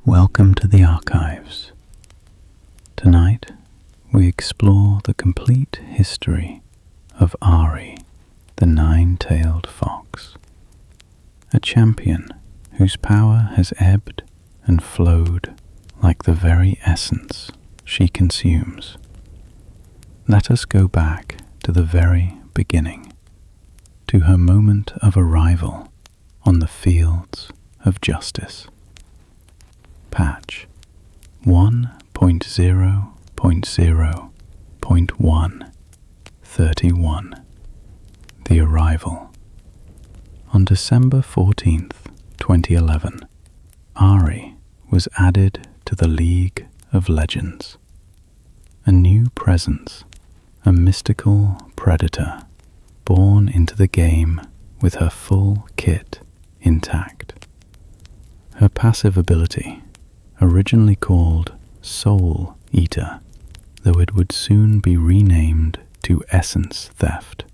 Welcome to the archives. Tonight, we explore the complete history of Ahri, the nine-tailed fox, a champion whose power has ebbed and flowed like the very essence she consumes. Let us go back to the very beginning, to her moment of arrival on the fields of justice. Patch 1.0.0.131. The arrival. On December 14th, 2011, Ahri was added to the League of Legends. A new presence, a mystical predator, born into the game with her full kit intact. Her passive ability, originally called Soul Eater, though it would soon be renamed to Essence Theft,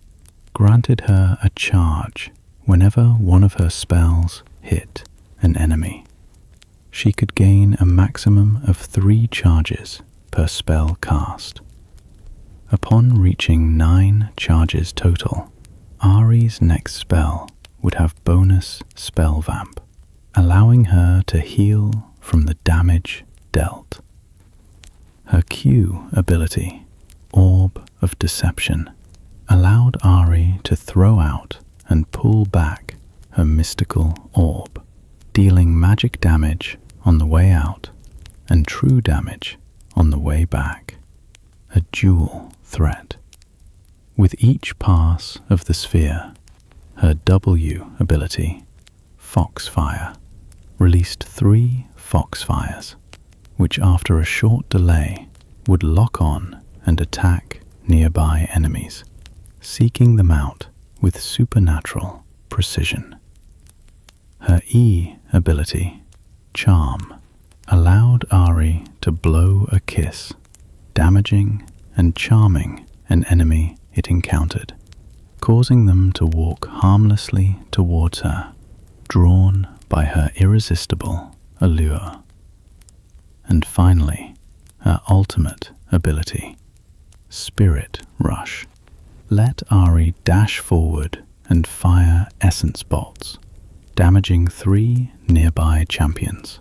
granted her a charge whenever one of her spells hit an enemy. She could gain a maximum of 3 charges per spell cast. Upon reaching 9 charges total, Ahri's next spell would have bonus spell vamp, allowing her to heal from the damage dealt. Her Q ability, Orb of Deception, allowed Ahri to throw out and pull back her mystical orb, dealing magic damage on the way out and true damage on the way back. A dual threat. With each pass of the sphere, her W ability, Foxfire, released 3 Foxfires, which after a short delay would lock on and attack nearby enemies, seeking them out with supernatural precision. Her E ability, Charm, allowed Ahri to blow a kiss, damaging and charming an enemy it encountered, causing them to walk harmlessly towards her, drawn by her irresistible allure. And finally, her ultimate ability, Spirit Rush, let Ahri dash forward and fire essence bolts, damaging 3 nearby champions.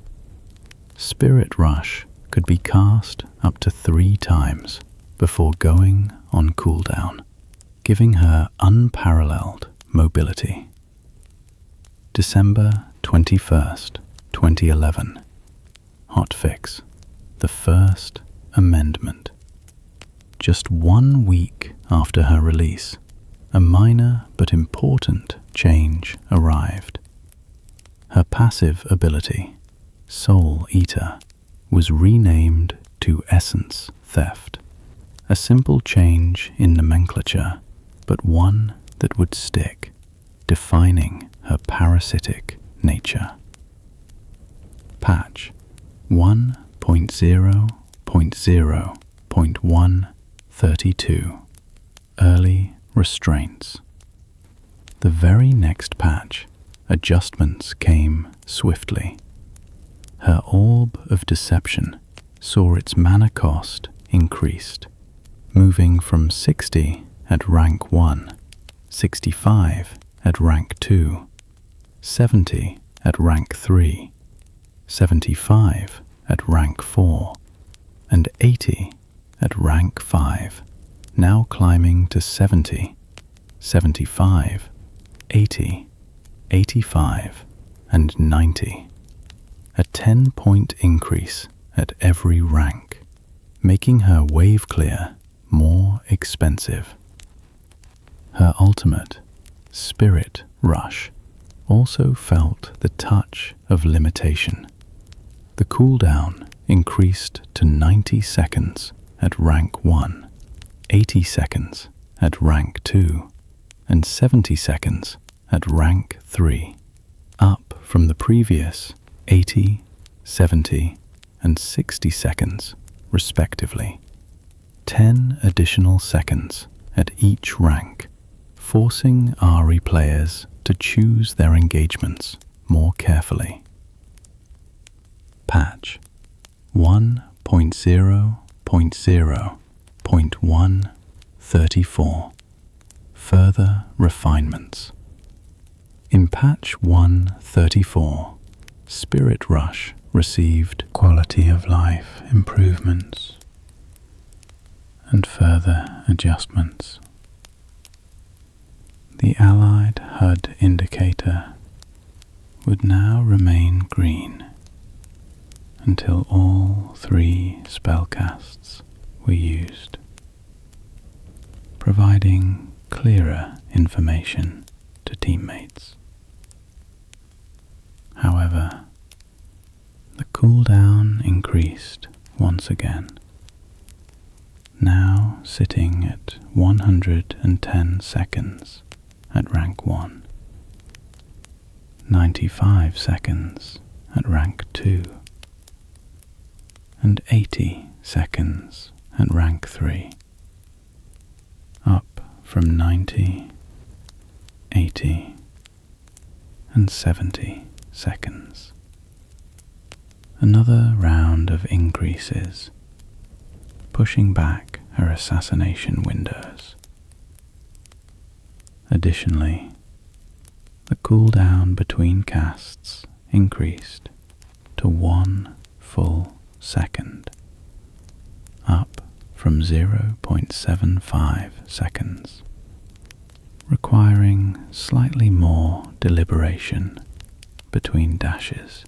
Spirit Rush could be cast up to 3 times before going on cooldown, giving her unparalleled mobility. December 21st, 2011. Hotfix, the first amendment. Just 1 week after her release, a minor but important change arrived. Her passive ability, Soul Eater, was renamed to Essence Theft. A simple change in nomenclature, but one that would stick, defining her parasitic nature. Patch 1.0.0.132. Early restraints. The very next patch, adjustments came swiftly. Her Orb of Deception saw its mana cost increased, moving from 60 at rank 1, 65 at rank 2, 70 at rank 3, 75 at rank 4, and 80 at rank 5, now climbing to 70, 75, 80, 85, and 90. A 10-point increase at every rank, making her wave clear more expensive. Her ultimate, Spirit Rush, also felt the touch of limitation. The cooldown increased to 90 seconds at rank 1, 80 seconds at rank 2, and 70 seconds at rank 3, up from the previous 80, 70, and 60 seconds, respectively. 10 additional seconds at each rank, forcing Ahri players to choose their engagements more carefully. Patch 1.0.0.134. Further refinements. In patch 1.34, Spirit Rush received quality of life improvements and further adjustments. The allied HUD indicator would now remain green until all 3 spellcasts were used, providing clearer information to teammates. However, the cooldown increased once again, now sitting at 110 seconds at rank 1, 95 seconds at rank 2, and 80 seconds at rank 3, up from 90, 80, and 70 seconds. Another round of increases, pushing back her assassination windows. Additionally, the cooldown between casts increased to 1 full second, up from 0.75 seconds, requiring slightly more deliberation between dashes.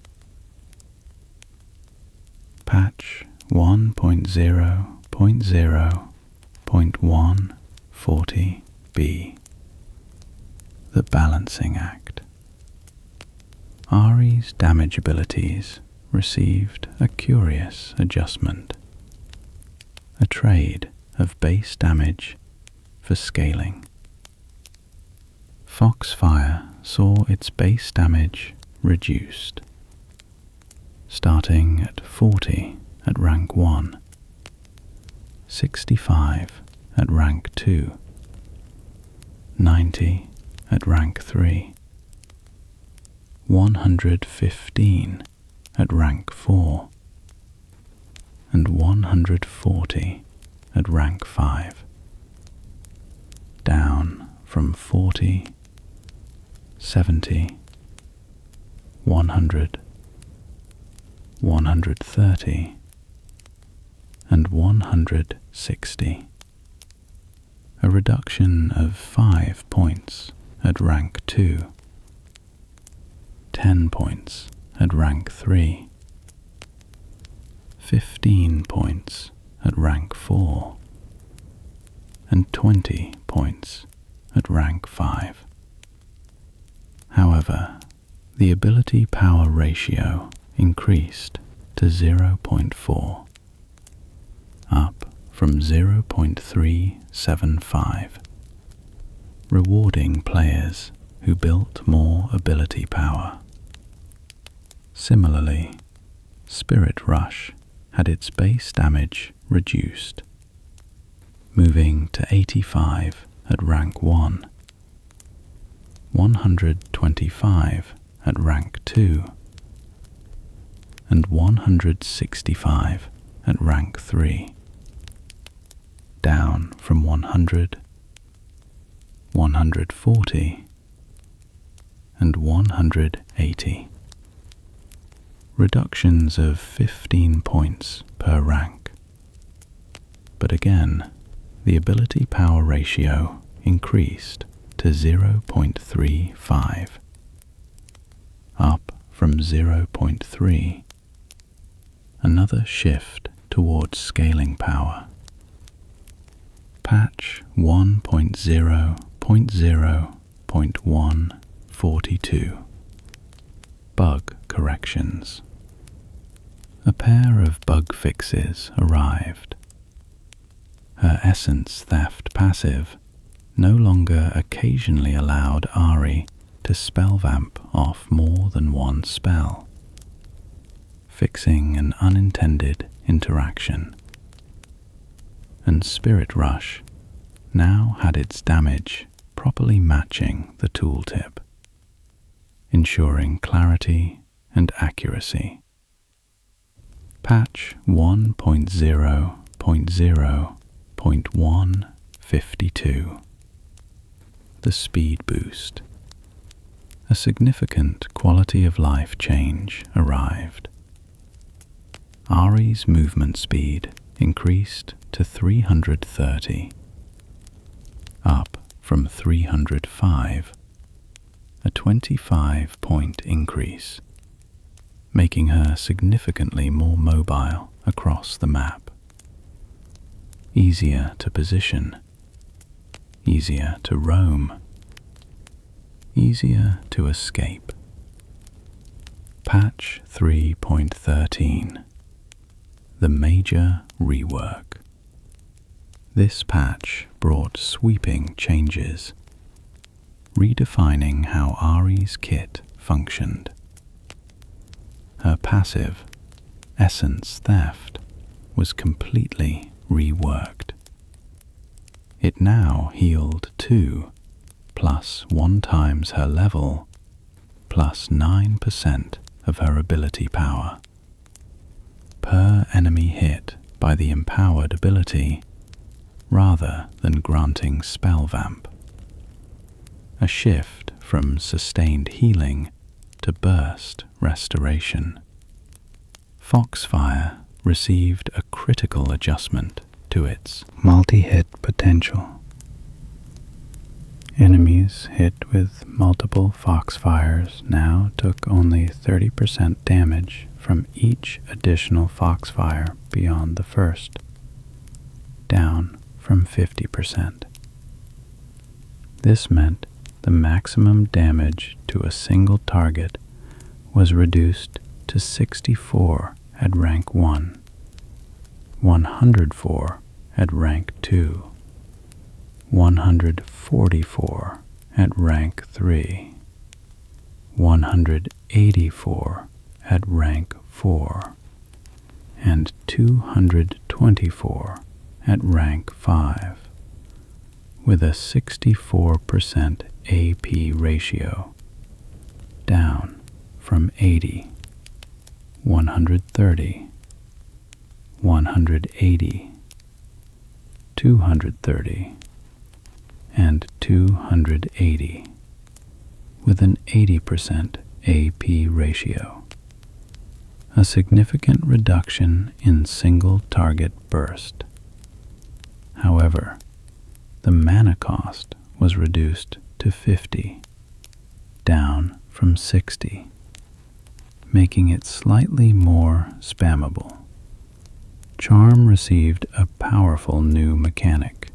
Patch 1.0.0.140b. The Balancing Act. Ahri's damage abilities received a curious adjustment. A trade of base damage for scaling. Foxfire saw its base damage reduced, starting at 40 at rank 1, 65 at rank 2, 90 at rank 3, 115 at rank 4, and 140 at rank 5, down from 40, 70, 100, 130, and 160. A reduction of 5 points at rank 2, 10 points at rank 3, 15 points at rank 4, and 20 points at rank 5. However, the ability power ratio increased to 0.4, up from 0.375, rewarding players who built more ability power. Similarly, Spirit Rush had its base damage reduced, moving to 85 at rank 1, 125 at rank 2, and 165 at rank 3, down from 100, 140, and 180. Reductions of 15 points per rank. But again, the ability power ratio increased to 0.35, up from 0.3, another shift towards scaling power. Patch 1.0.0.142. Bug corrections. A pair of bug fixes arrived. Her essence theft passive no longer occasionally allowed Ahri to spell vamp off more than one spell, fixing an unintended interaction. And Spirit Rush now had its damage properly matching the tooltip, ensuring clarity and accuracy. Patch 1.0.0.152. The Speed Boost. A significant quality of life change arrived. Ahri's movement speed increased to 330, up from 305, a 25-point increase, making her significantly more mobile across the map. Easier to position, easier to roam, easier to escape. Patch 3.13. The Major Rework. This patch brought sweeping changes, redefining how Ahri's kit functioned. Her passive, Essence Theft, was completely reworked. It now healed 2, plus 1 times her level, plus 9% of her ability power, per enemy hit by the empowered ability, rather than granting spell vamp. A shift from sustained healing to burst restoration. Foxfire received a critical adjustment to its multi-hit potential. Enemies hit with multiple Foxfires now took only 30% damage from each additional Foxfire beyond the first, down from 50%. This meant the maximum damage to a single target was reduced to 64 at rank 1, 104 at rank 2, 144 at rank 3, 184 at rank 4, and 224 at rank 5, with a 64% AP ratio, down from 80, 130, 180, 230, and 280, with an 80% AP ratio. A significant reduction in single target burst. However, the mana cost was reduced to 50, down from 60, making it slightly more spammable. Charm received a powerful new mechanic.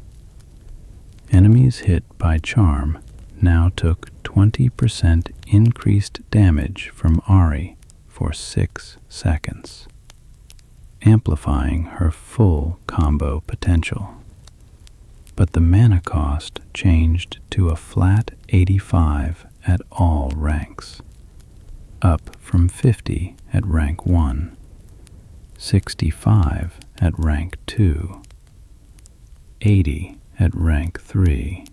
Enemies hit by Charm now took 20% increased damage from Ahri for 6 seconds, amplifying her full combo potential. But the mana cost changed to a flat 85 at all ranks, up from 50 at rank 1, 65 at rank 2, 80 at rank 3,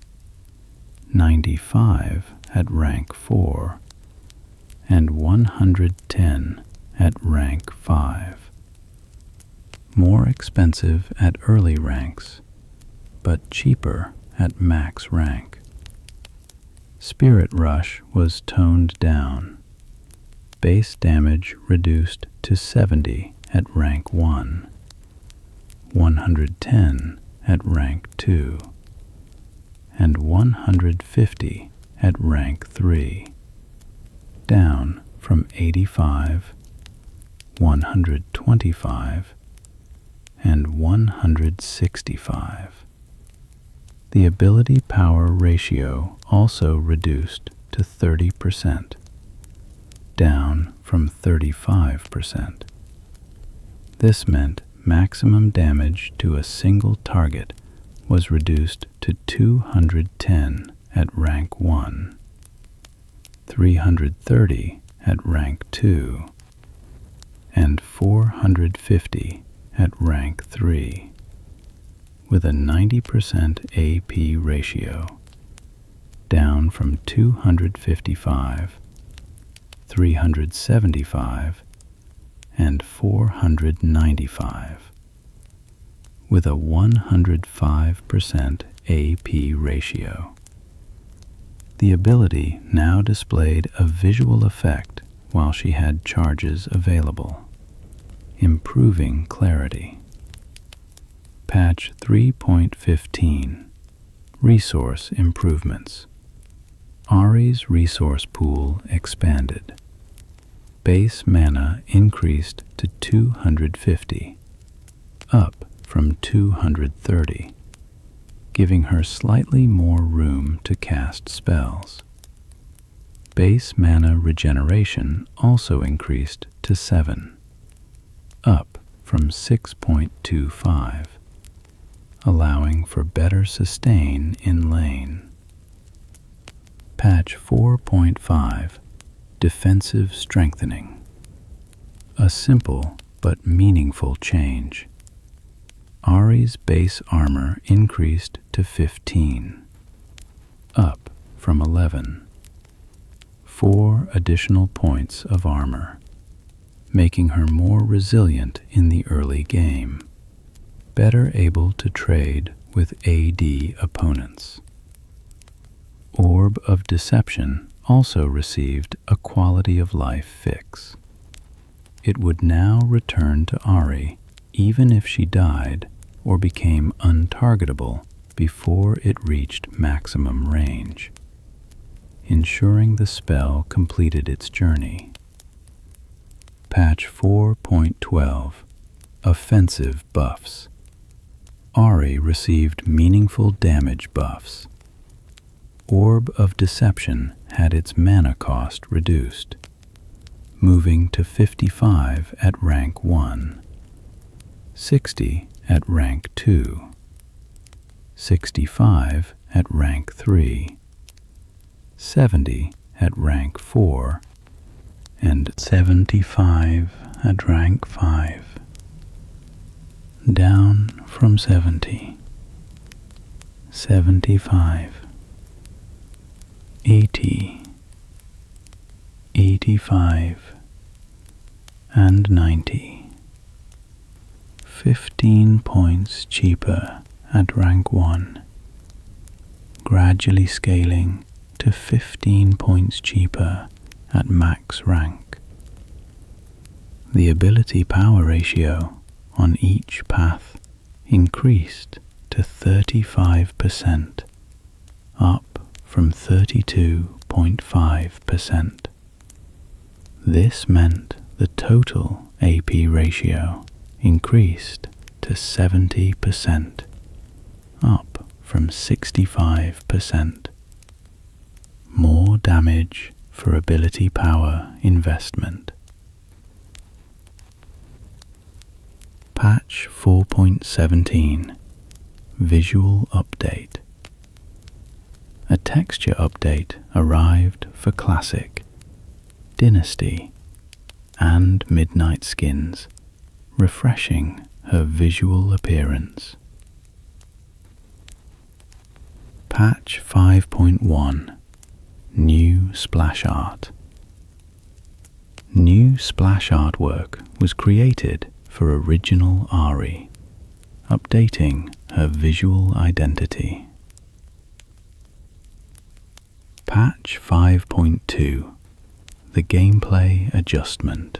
95 at rank 4, and 110 at rank 5. More expensive at early ranks, but cheaper at max rank. Spirit Rush was toned down. Base damage reduced to 70 at rank 1, 110 at rank 2, and 150 at rank 3, down from 85, 125, and 165. The ability power ratio also reduced to 30%, down from 35%. This meant maximum damage to a single target was reduced to 210 at rank 1, 330 at rank 2, and 450 at rank 3, with a 90% AP ratio, down from 255, 375, and 495, with a 105% AP ratio. The ability now displayed a visual effect while she had charges available, improving clarity. Patch 3.15 Resource Improvements. Ahri's resource pool expanded. Base mana increased to 250, up from 230, giving her slightly more room to cast spells. Base mana regeneration also increased to 7, up from 6.25, allowing for better sustain in lane. Patch 4.5 Defensive Strengthening. A simple but meaningful change. Ahri's base armor increased to 15, up from 11. 4 additional points of armor, making her more resilient in the early game, better able to trade with AD opponents. Orb of Deception also received a quality of life fix. It would now return to Ahri even if she died or became untargetable before it reached maximum range, ensuring the spell completed its journey. Patch 4.12 Offensive Buffs. Ahri received meaningful damage buffs. Orb of Deception had its mana cost reduced, moving to 55 at rank 1, 60 at rank 2, 65 at rank 3, 70 at rank 4, and 75 at rank 5. Down from 70, 75, 80, 85, and 90. 15 points cheaper at rank 1, gradually scaling to 15 points cheaper at max rank. The ability power ratio on each path increased to 35%, up from 32.5%. This meant the total AP ratio increased to 70%, up from 65%. More damage for ability power investment. Patch 4.17 Visual Update. A texture update arrived for Classic, Dynasty, and Midnight skins, refreshing her visual appearance. Patch 5.1 New Splash Art. New splash artwork was created for original Ahri, updating her visual identity. Patch 5.2 The Gameplay Adjustment.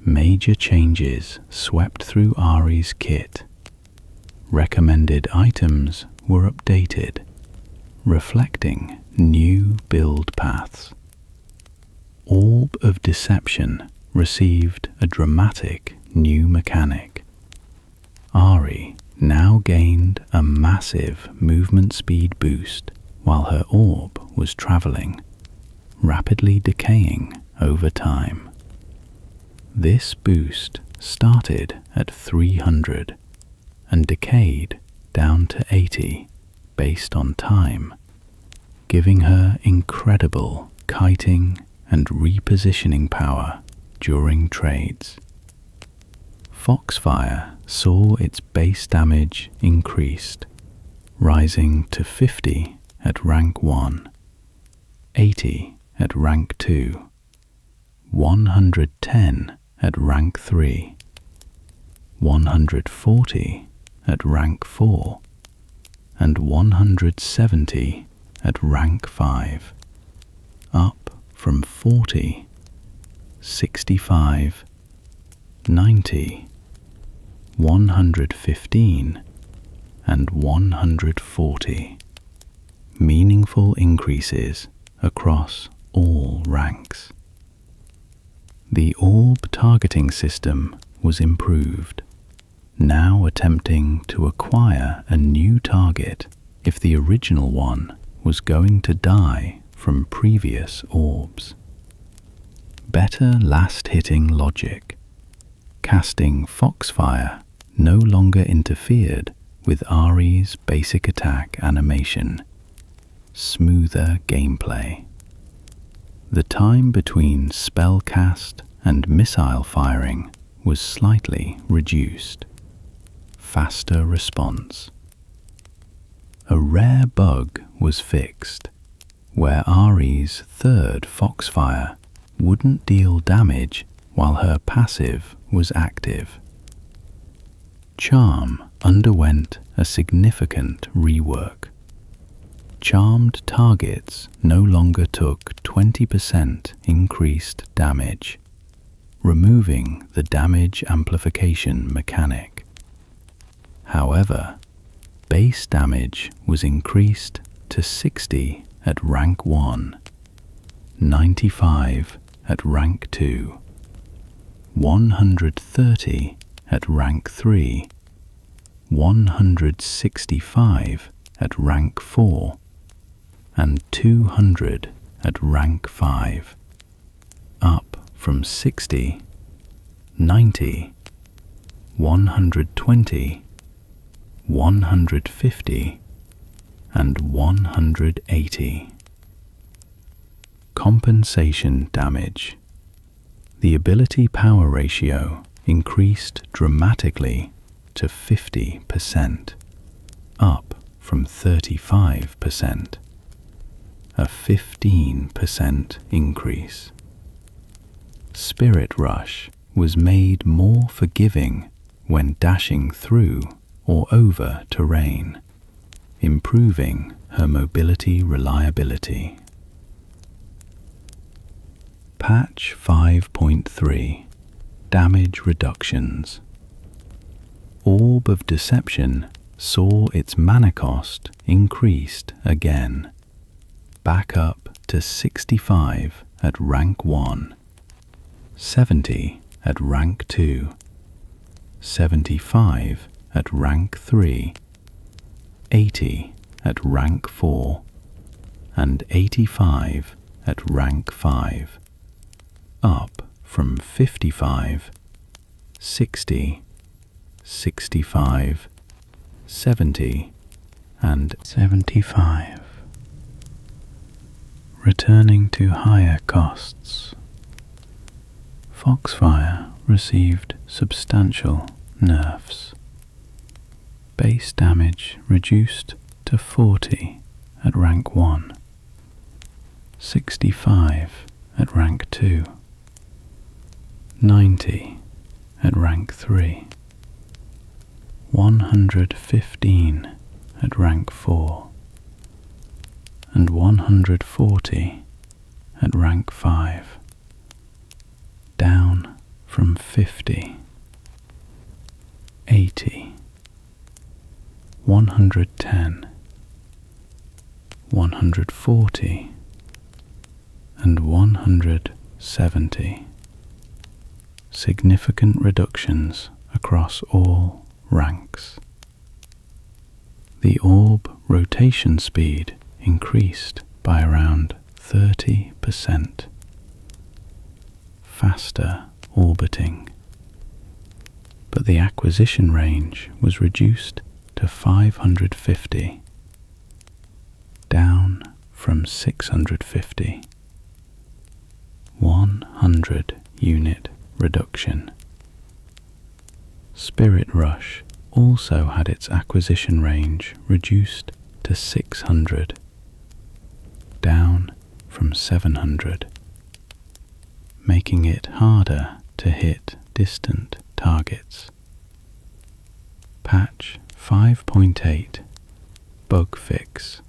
Major changes swept through Ahri's kit. Recommended items were updated, reflecting new build paths. Orb of Deception received a dramatic new mechanic. Ahri now gained a massive movement speed boost while her orb was traveling, rapidly decaying over time. This boost started at 300 and decayed down to 80 based on time, giving her incredible kiting and repositioning power during trades. Foxfire saw its base damage increased, rising to 50 at rank 1, 80 at rank 2, 110 at rank 3, 140 at rank 4, and 170 at rank 5, up from 40, 65, 90, 115, and 140. Meaningful increases across all ranks. The orb targeting system was improved, now attempting to acquire a new target if the original one was going to die from previous orbs. Better last-hitting logic. Casting Foxfire no longer interfered with Ahri's basic attack animation. Smoother gameplay. The time between spell cast and missile firing was slightly reduced. Faster response. A rare bug was fixed, where Ahri's third Foxfire wouldn't deal damage while her passive was active. Charm underwent a significant rework. Charmed targets no longer took 20% increased damage, removing the damage amplification mechanic. However, base damage was increased to 60 at rank 1, 95 at rank 2, 130 at rank 3, 165 at rank 4, and 200 at rank 5, up from 60, 90, 120, 150, and 180. Compensation damage. The ability power ratio increased dramatically to 50%, up from 35%, a 15% increase. Spirit Rush was made more forgiving when dashing through or over terrain, improving her mobility reliability. Patch 5.3 Damage Reductions. Orb of Deception saw its mana cost increased again, back up to 65 at rank 1, 70 at rank 2, 75 at rank 3, 80 at rank 4, and 85 at rank 5, up from 55, 60, 65, 70, and 75. Returning to higher costs. Foxfire received substantial nerfs. Base damage reduced to 40 at rank 1, 65 at rank 2, 90 at rank 3, 115 at rank 4, and 140 at rank 5, down from 50, 80, 110, 140, and 170. Significant reductions across all ranks. The orb rotation speed increased by around 30%. Faster orbiting. But the acquisition range was reduced to 550, down from 650. 100 unit reduction. Spirit Rush also had its acquisition range reduced to 600, down from 700, making it harder to hit distant targets. Patch 5.8 Bug Fix.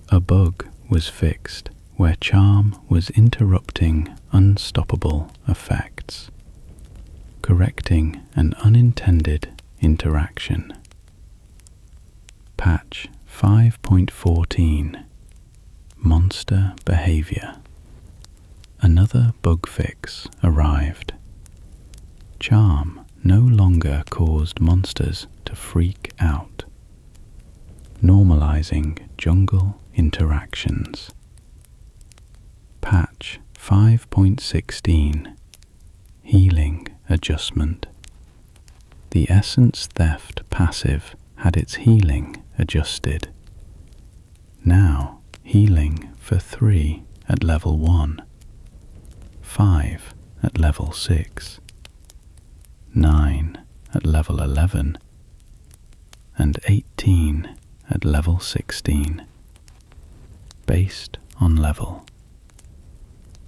A bug was fixed where charm was interrupting unstoppable effects, correcting an unintended interaction. Patch 5.14 Monster Behavior. Another bug fix arrived. Charm no longer caused monsters to freak out, normalizing jungle interactions. Patch 5.16 Healing Adjustment. The Essence Theft passive had its healing adjusted. Now healing for 3 at level 1, 5 at level 6, 9 at level 11, and 18 at level 16, based on level.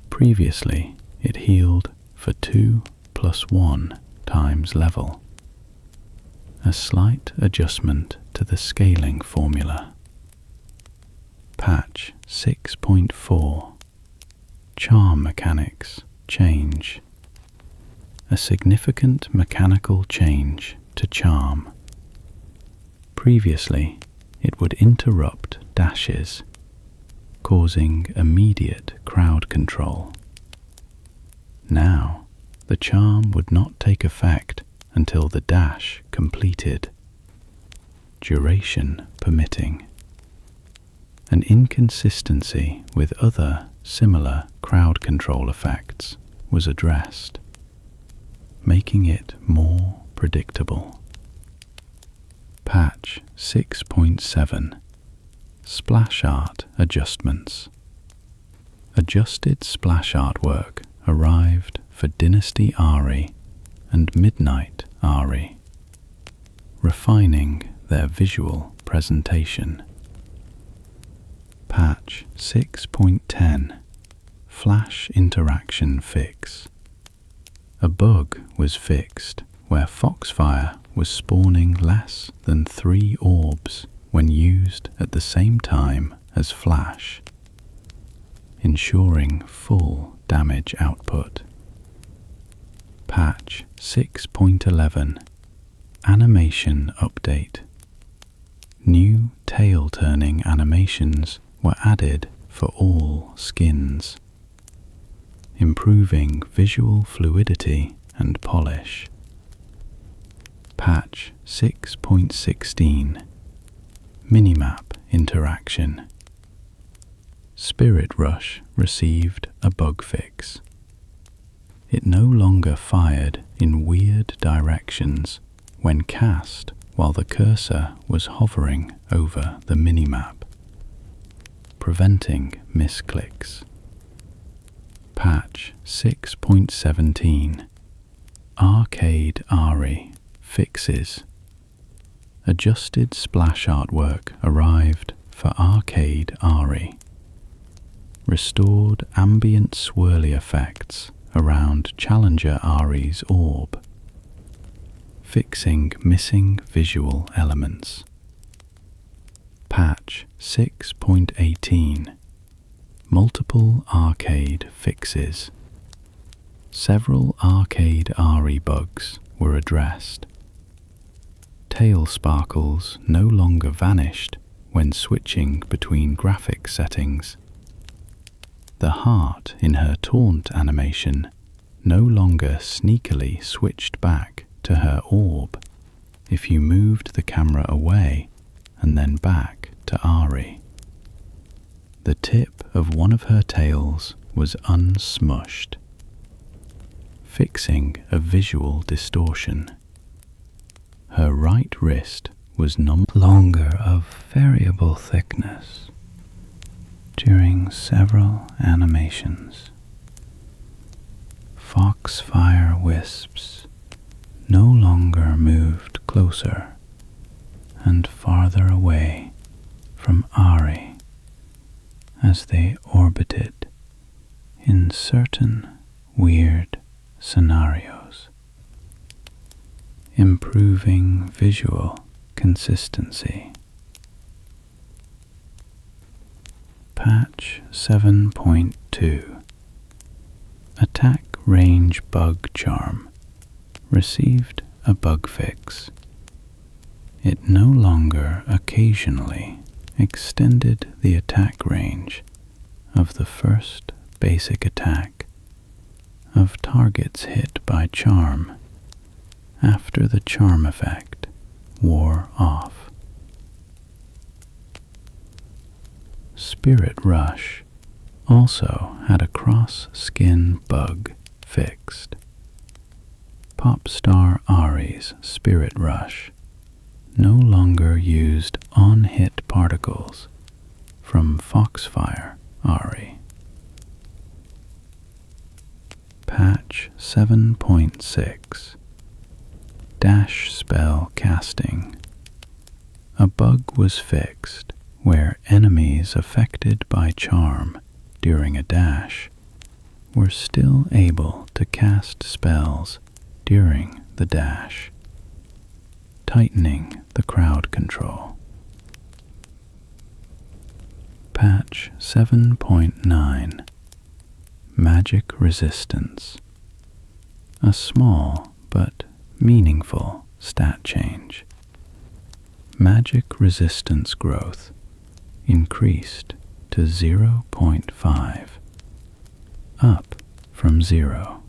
Previously, it healed for 2 + 1 times level, a slight adjustment to the scaling formula. Patch 6.4 Charm Mechanics Change. A significant mechanical change to charm. Previously, it would interrupt dashes, causing immediate crowd control. Now, the charm would not take effect until the dash completed, duration permitting. An inconsistency with other similar crowd control effects was addressed, making it more predictable. Patch 6.7 Splash Art Adjustments. Adjusted splash artwork arrived for Dynasty Ahri and Midnight Ahri, refining their visual presentation. Patch 6.10 Flash Interaction Fix. A bug was fixed where Foxfire was spawning less than 3 orbs when used at the same time as Flash, ensuring full damage output. Patch 6.11 Animation Update. New tail-turning animations were added for all skins, improving visual fluidity and polish. Patch 6.16 Minimap Interaction. Spirit Rush received a bug fix. It no longer fired in weird directions when cast while the cursor was hovering over the minimap, preventing misclicks. Patch 6.17 Arcade Ahri Fixes. Adjusted splash artwork arrived for Arcade Ahri. Restored ambient swirly effects around Challenger Ahri's orb, fixing missing visual elements. Patch 6.18 Multiple Arcade Fixes. Several Arcade Ahri bugs were addressed. Tail sparkles no longer vanished when switching between graphic settings. The heart in her taunt animation no longer sneakily switched back to her orb if you moved the camera away and then back to Ahri. The tip of one of her tails was unsmushed, fixing a visual distortion. Her right wrist was no longer of variable thickness during several animations. Foxfire wisps no longer moved closer and farther away from Ahri as they orbited in certain weird scenarios, improving visual consistency. Patch 7.2 Attack Range Bug Charm received a bug fix. It no longer occasionally extended the attack range of the first basic attack of targets hit by charm after the charm effect wore off. Spirit Rush also had a cross-skin bug fixed. Popstar Ahri's Spirit Rush no longer used on-hit particles from Foxfire Ahri. Patch 7.6 Dash Spell Casting. A bug was fixed where enemies affected by charm during a dash were still able to cast spells during the dash, tightening the crowd control. Patch 7.9 Magic Resistance. A small but meaningful stat change. Magic resistance growth increased to 0.5, up from 0,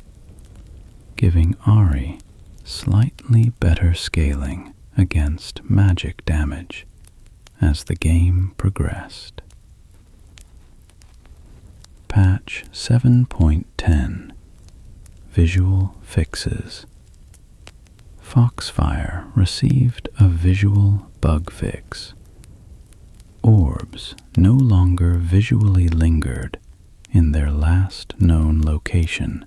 giving Ahri slightly better scaling against magic damage as the game progressed. Patch 7.10 Visual Fixes. Foxfire received a visual bug fix. Orbs no longer visually lingered in their last known location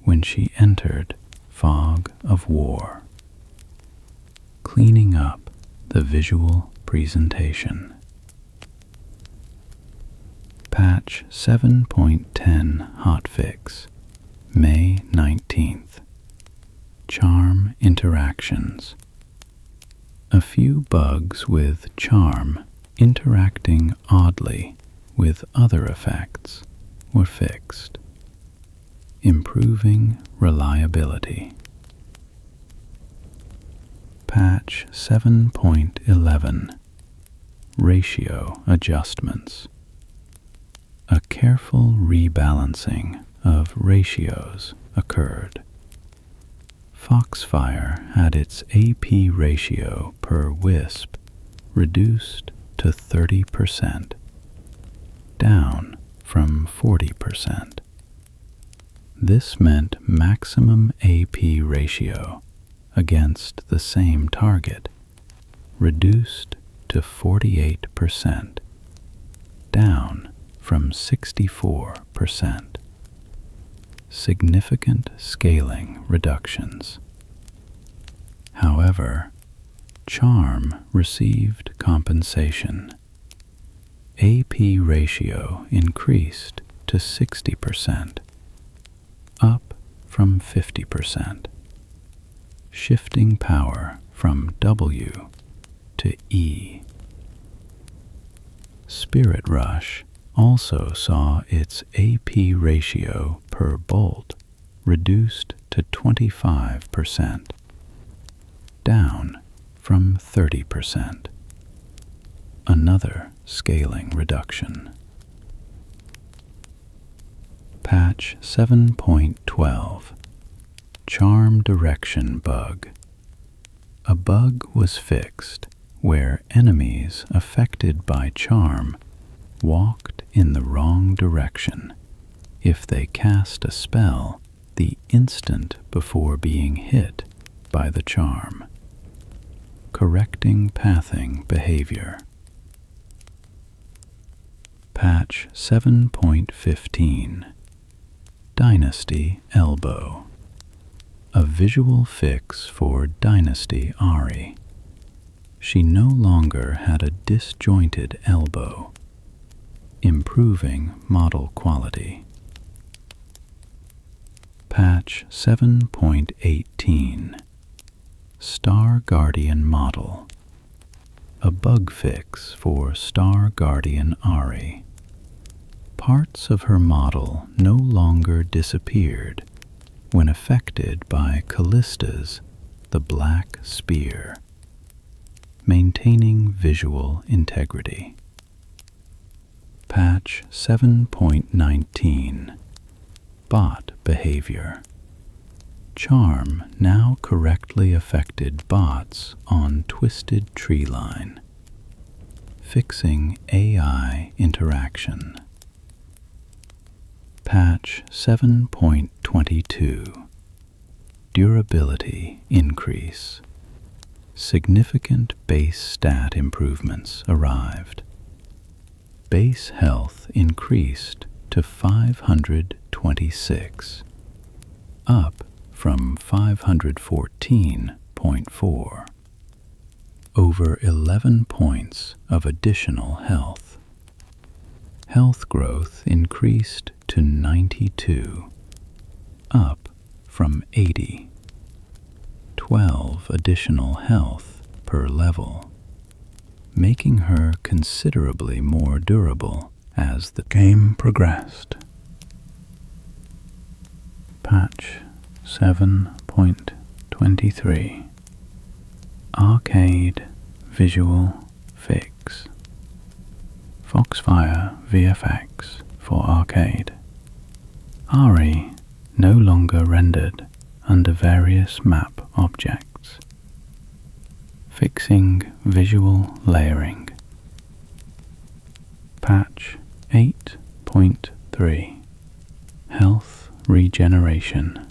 when she entered Fog of War, cleaning up the visual presentation. Patch 7.10 Hotfix, May 19th. Charm Interactions. A few bugs with charm interacting oddly with other effects were fixed, improving reliability. Patch 7.11 Ratio Adjustments. A careful rebalancing of ratios occurred. Foxfire had its AP ratio per wisp reduced to 30%, down from 40%. This meant maximum AP ratio against the same target reduced to 48%, down from 64%. Significant scaling reductions. However, charm received compensation. AP ratio increased to 60%, up from 50%, shifting power from W to E. Spirit Rush also saw its AP ratio per bolt reduced to 25%, down from 30%. Another scaling reduction. Patch 7.12 Charm Direction Bug. A bug was fixed where enemies affected by charm walked in the wrong direction if they cast a spell the instant before being hit by the charm, correcting pathing behavior. Patch 7.15 Dynasty Elbow. A visual fix for Dynasty Ahri. She no longer had a disjointed elbow, improving model quality. Patch 7.18 Star Guardian Model. A bug fix for Star Guardian Ahri. Parts of her model no longer disappeared when affected by Callista's The Black Spear, maintaining visual integrity. Patch 7.19 Bot Behavior. Charm now correctly affected bots on Twisted Treeline, fixing AI interaction. Patch 7.22 Durability Increase. Significant base stat improvements arrived. Base health increased to 526, up from 514.4. Over 11 points of additional health. Health growth increased to 92, up from 80. 12 additional health per level, making her considerably more durable as the game progressed. Patch 7.23 Arcade Visual Fix. Foxfire VFX for arcade. Ahri no longer rendered under various map objects, fixing visual layering. Patch 8.3 Health Regeneration.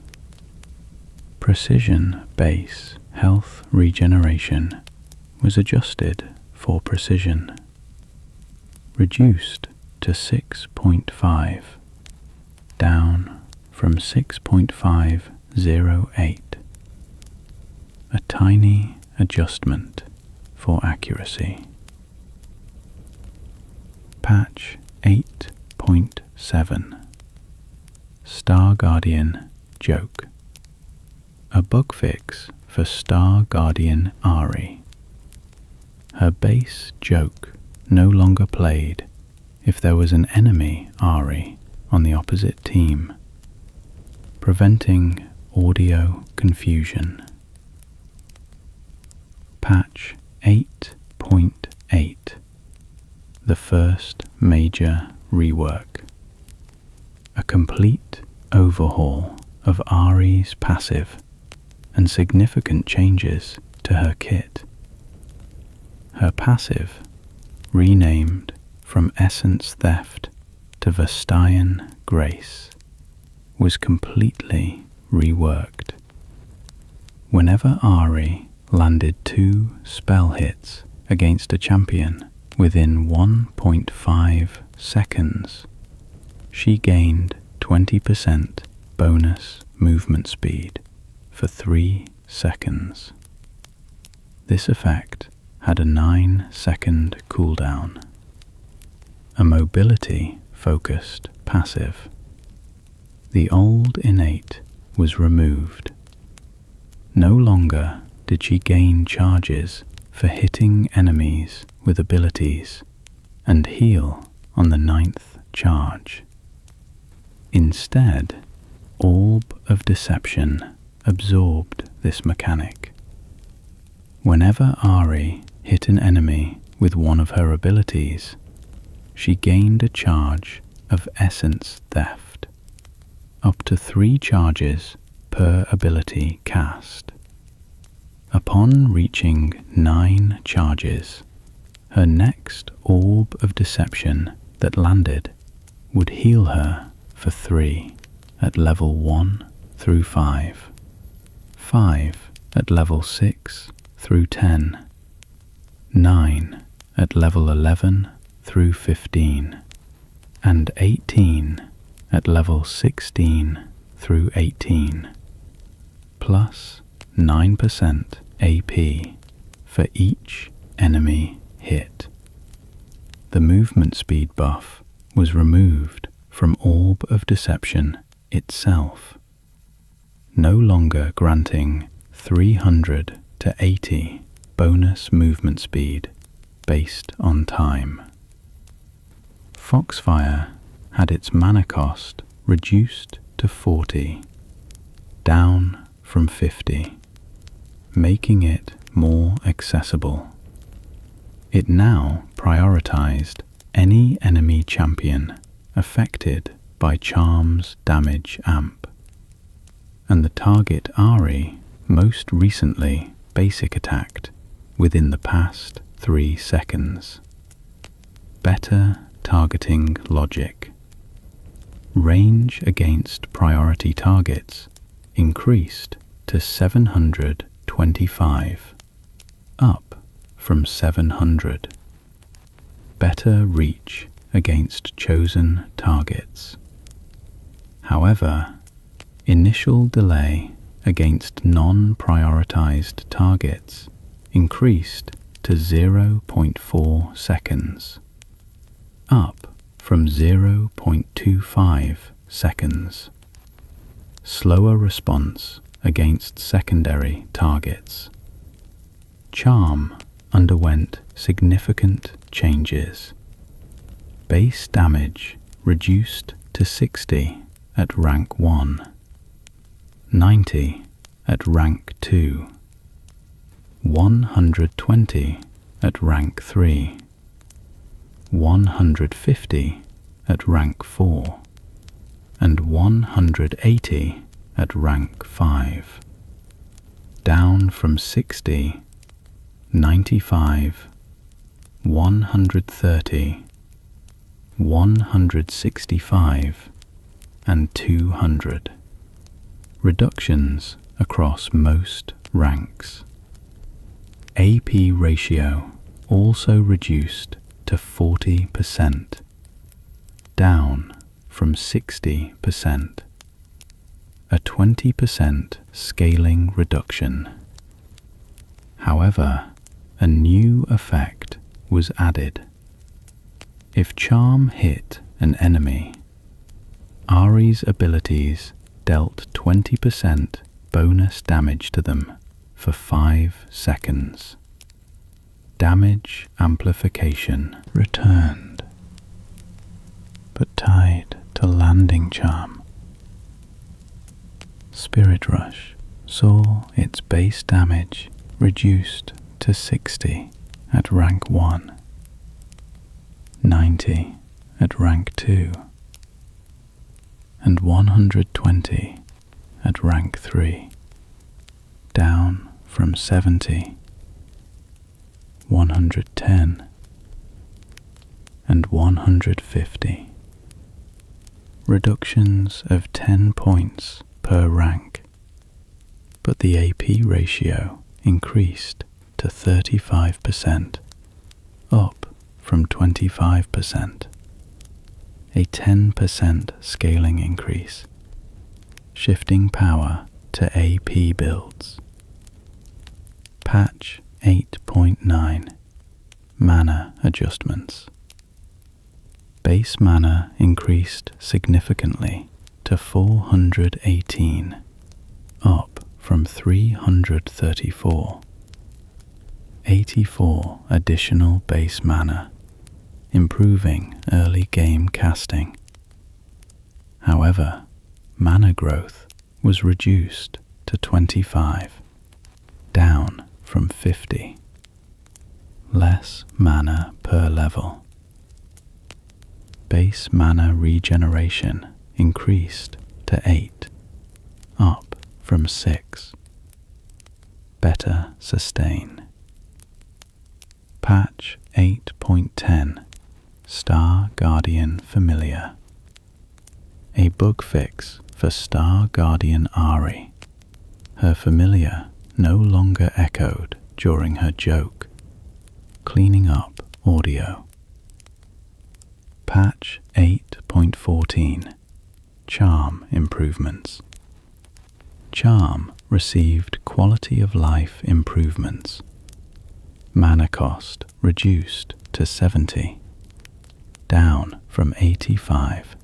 Precision base health regeneration was adjusted for precision, reduced to 6.5, down from 6.508. A tiny adjustment for accuracy. Patch 8.7 Star Guardian Joke. A bug fix for Star Guardian Ahri. Her base joke no longer played if there was an enemy Ahri on the opposite team, preventing audio confusion. Patch 8.8 The first major rework. A complete overhaul of Ahri's passive and significant changes to her kit. Her passive, renamed from Essence Theft to Vestayan Grace, was completely reworked. Whenever Ahri landed 2 spell hits against a champion within 1.5 seconds, she gained 20% bonus movement speed for 3 seconds. This effect had a 9-second cooldown. A mobility-focused passive. The old innate was removed. No longer did she gain charges for hitting enemies with abilities and heal on the 9th charge. Instead, Orb of Deception absorbed this mechanic. Whenever Ahri hit an enemy with one of her abilities, she gained a charge of Essence Theft, up to 3 charges per ability cast. Upon reaching 9 charges, her next Orb of Deception that landed would heal her for 3 at level 1 through 5, 5 at level 6 through 10, 9 at level 11 through 15, and 18 at level 16 through 18, plus 9% AP for each enemy hit. The movement speed buff was removed from Orb of Deception itself, no longer granting 300 to 80 bonus movement speed based on time. Foxfire had its mana cost reduced to 40, down from 50, making it more accessible. It now prioritized any enemy champion affected by Charm's damage amp, and the target Ahri most recently basic attacked within the past 3 seconds. Better targeting logic. Range against priority targets increased to 725, up from 700. Better reach against chosen targets. However, initial delay against non-prioritized targets increased to 0.4 seconds, up from 0.25 seconds. Slower response against secondary targets. Charm underwent significant changes. Base damage reduced to 60 at rank 1, 90 at rank 2, 120 at rank 3, 150 at rank 4, and 180 at rank 5, down from 60, 95, 130, 165, and 200. Reductions across most ranks. AP ratio also reduced to 40%, down from 60%, a 20% scaling reduction. However, a new effect was added. If Charm hit an enemy, Ahri's abilities dealt 20% bonus damage to them for 5 seconds. Damage amplification returned, but tied to landing charm. Spirit Rush saw its base damage reduced to 60 at rank 1, 90 at rank 2, and 120 at rank 3, down from 70, 110, and 150. Reductions of 10 points per rank, but the AP ratio increased to 35%, up from 25%, a 10% scaling increase, shifting power to AP builds. Patch 8.9 Mana Adjustments. Base mana increased significantly to 418, up from 334. 84 additional base mana, improving early game casting. However, mana growth was reduced to 25, down from 50. Less mana per level. Base mana regeneration increased to 8, up from 6. Better sustain. Patch 8.10 Star Guardian Familiar. A bug fix for Star Guardian Ahri. Her familiar no longer echoed during her joke, cleaning up audio. Patch 8.14 Charm Improvements. Charm received quality of life improvements. Mana cost reduced to 70, down from 85,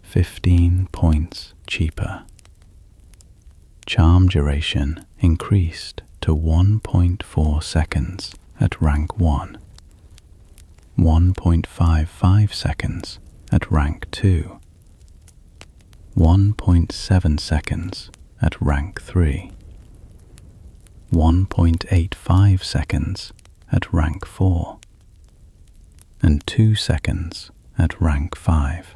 15 points cheaper. Charm duration increased to 1.4 seconds at rank 1, 1.55 seconds at rank 2, 1.7 seconds at rank 3, 1.85 seconds at rank 4, and 2 seconds at rank 5,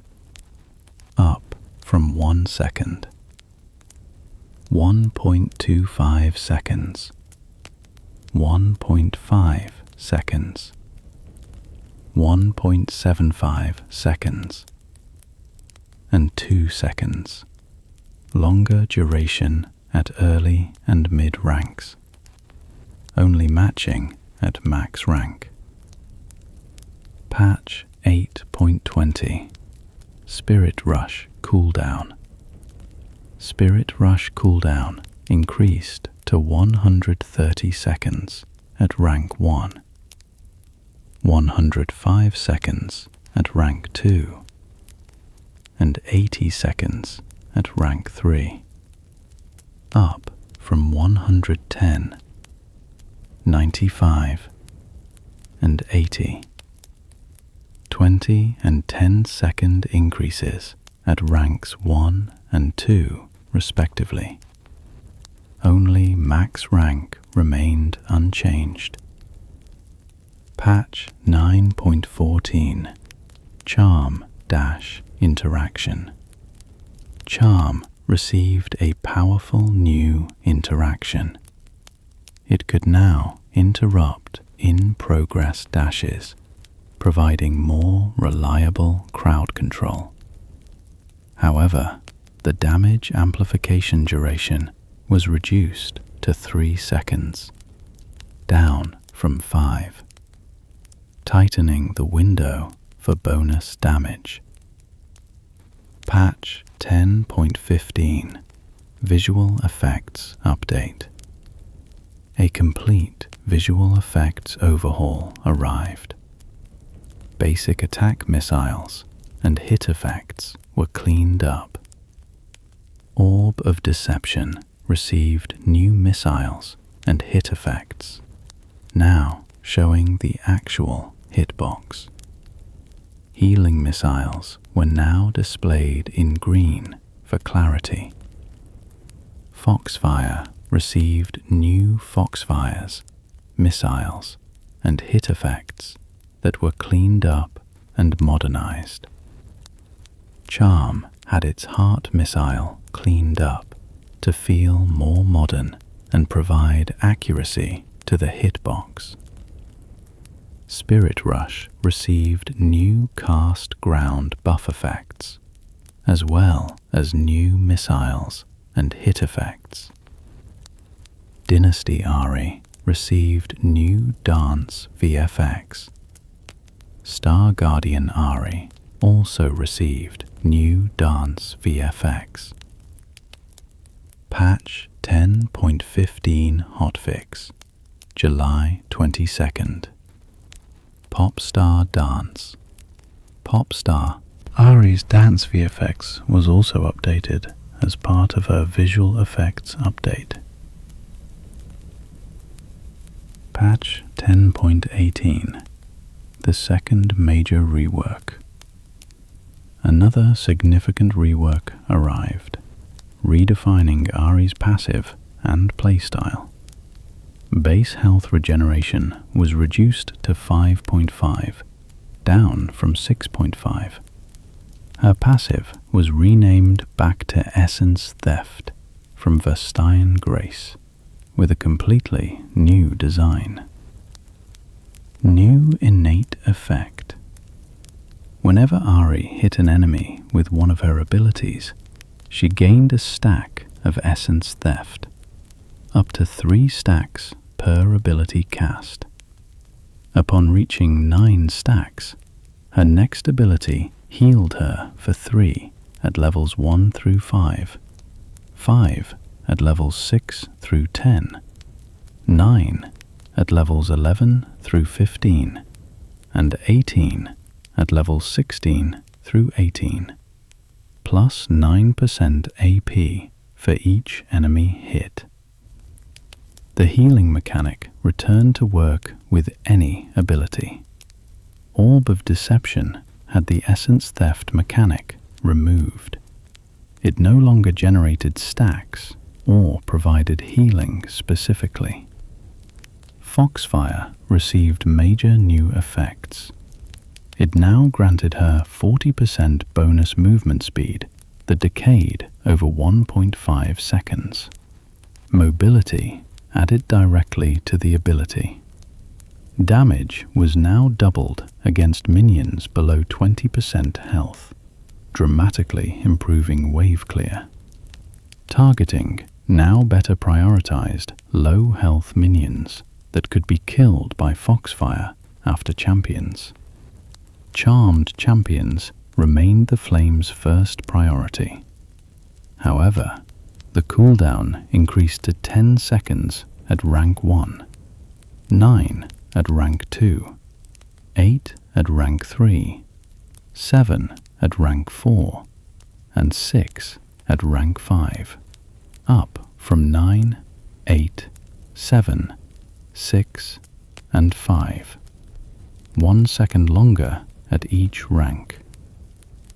up from 1 second. 1.25 seconds, 1.5 seconds, 1.75 seconds, and 2 seconds, longer duration at early and mid ranks, only matching at max rank. Patch 8.20 Spirit Rush Cooldown. Spirit Rush cooldown increased to 130 seconds at rank 1, 105 seconds at rank 2, and 80 seconds at rank 3, up from 110, 95, and 80. 20 and 10-second increases at ranks 1 and 2 respectively. Only max rank remained unchanged. Patch 9.14 Charm - Interaction. Charm received a powerful new interaction. It could now interrupt in-progress dashes, providing more reliable crowd control. However, the damage amplification duration was reduced to 3 seconds, down from 5, tightening the window for bonus damage. Patch 10.15 Visual Effects Update. A complete visual effects overhaul arrived. Basic attack missiles and hit effects were cleaned up. Orb of Deception received new missiles and hit effects, now showing the actual hitbox. Healing missiles were now displayed in green for clarity. Foxfire received new Foxfires, missiles, and hit effects that were cleaned up and modernized. Charm had its heart missile cleaned up to feel more modern and provide accuracy to the hitbox. Spirit Rush received new cast ground buff effects, as well as new missiles and hit effects. Dynasty Ahri received new dance VFX. Star Guardian Ahri also received new dance VFX. Patch 10.15 Hotfix, July 22nd. Popstar Dance. Popstar Ahri's dance VFX was also updated as part of her visual effects update. Patch 10.18 The second major rework. Another significant rework arrived, redefining Ahri's passive and playstyle. Base health regeneration was reduced to 5.5, down from 6.5. Her passive was renamed back to Essence Theft from Verstein Grace, with a completely new design. New innate effect. Whenever Ahri hit an enemy with one of her abilities, she gained a stack of Essence Theft, up to 3 stacks per ability cast. Upon reaching 9 stacks, her next ability healed her for 3 at levels 1 through 5, 5 at levels 6 through 10, 9 at levels 11 through 15, and 18 at levels 16 through 18, plus 9% AP for each enemy hit. The healing mechanic returned to work with any ability. Orb of Deception had the essence theft mechanic removed. It no longer generated stacks or provided healing specifically. Foxfire received major new effects. It now granted her 40% bonus movement speed that decayed over 1.5 seconds. Mobility added directly to the ability. Damage was now doubled against minions below 20% health, dramatically improving wave clear. Targeting now better prioritized low health minions that could be killed by Foxfire after champions. Charmed champions remained the Flame's first priority. However, the cooldown increased to 10 seconds at rank 1, 9 at rank 2, 8 at rank 3, 7 at rank 4, and 6 at rank 5, up from 9, 8, 7, 6, and 5. 1 second longer at each rank.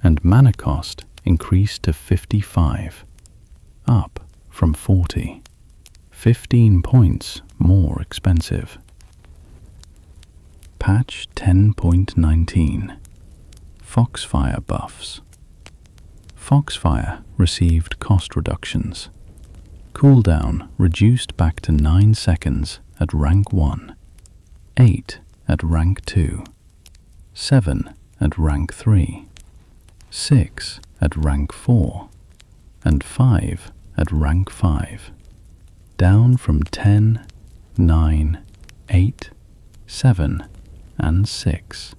And mana cost increased to 55, up from 40, 15 points more expensive. Patch 10.19 Foxfire buffs. Foxfire received cost reductions. Cooldown reduced back to 9 seconds at rank 1, 8 at rank 2, 7 at rank 3, 6 at rank 4, and 5 at rank 5, down from 10, 9, 8, 7, and 6,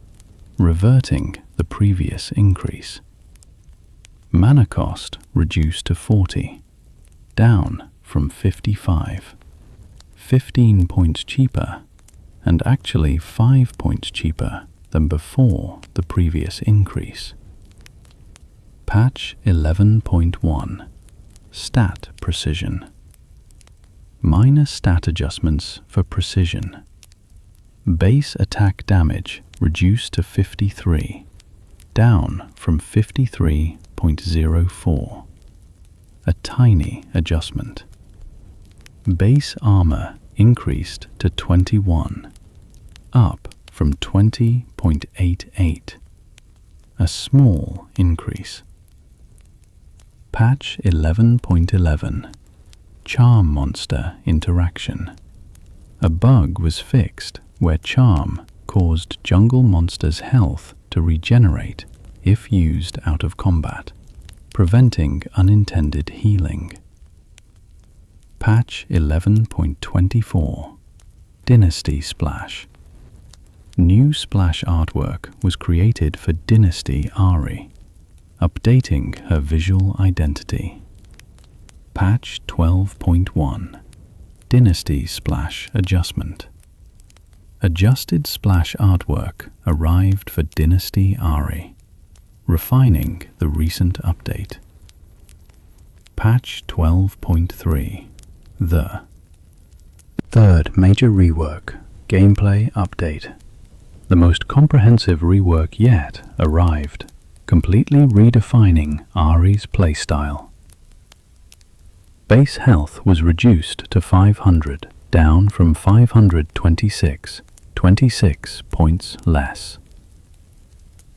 reverting the previous increase. Mana cost reduced to 40, down from 55, 15 points cheaper, and actually 5 points cheaper than before the previous increase. Patch 11.1 Stat Precision. Minor stat adjustments for precision. Base attack damage reduced to 53, down from 53.04. A tiny adjustment. Base armor increased to 21, up from 20.88. A small increase. Patch 11.11 Charm Monster Interaction. A bug was fixed where Charm caused jungle monsters' health to regenerate if used out of combat, preventing unintended healing. Patch 11.24 Dynasty Splash. New splash artwork was created for Dynasty Ahri, updating her visual identity. Patch 12.1 Dynasty Splash Adjustment. Adjusted splash artwork arrived for Dynasty Ahri, refining the recent update. Patch 12.3 The third major rework, gameplay update. The most comprehensive rework yet arrived, completely redefining Ahri's playstyle. Base health was reduced to 500, down from 526, 26 points less.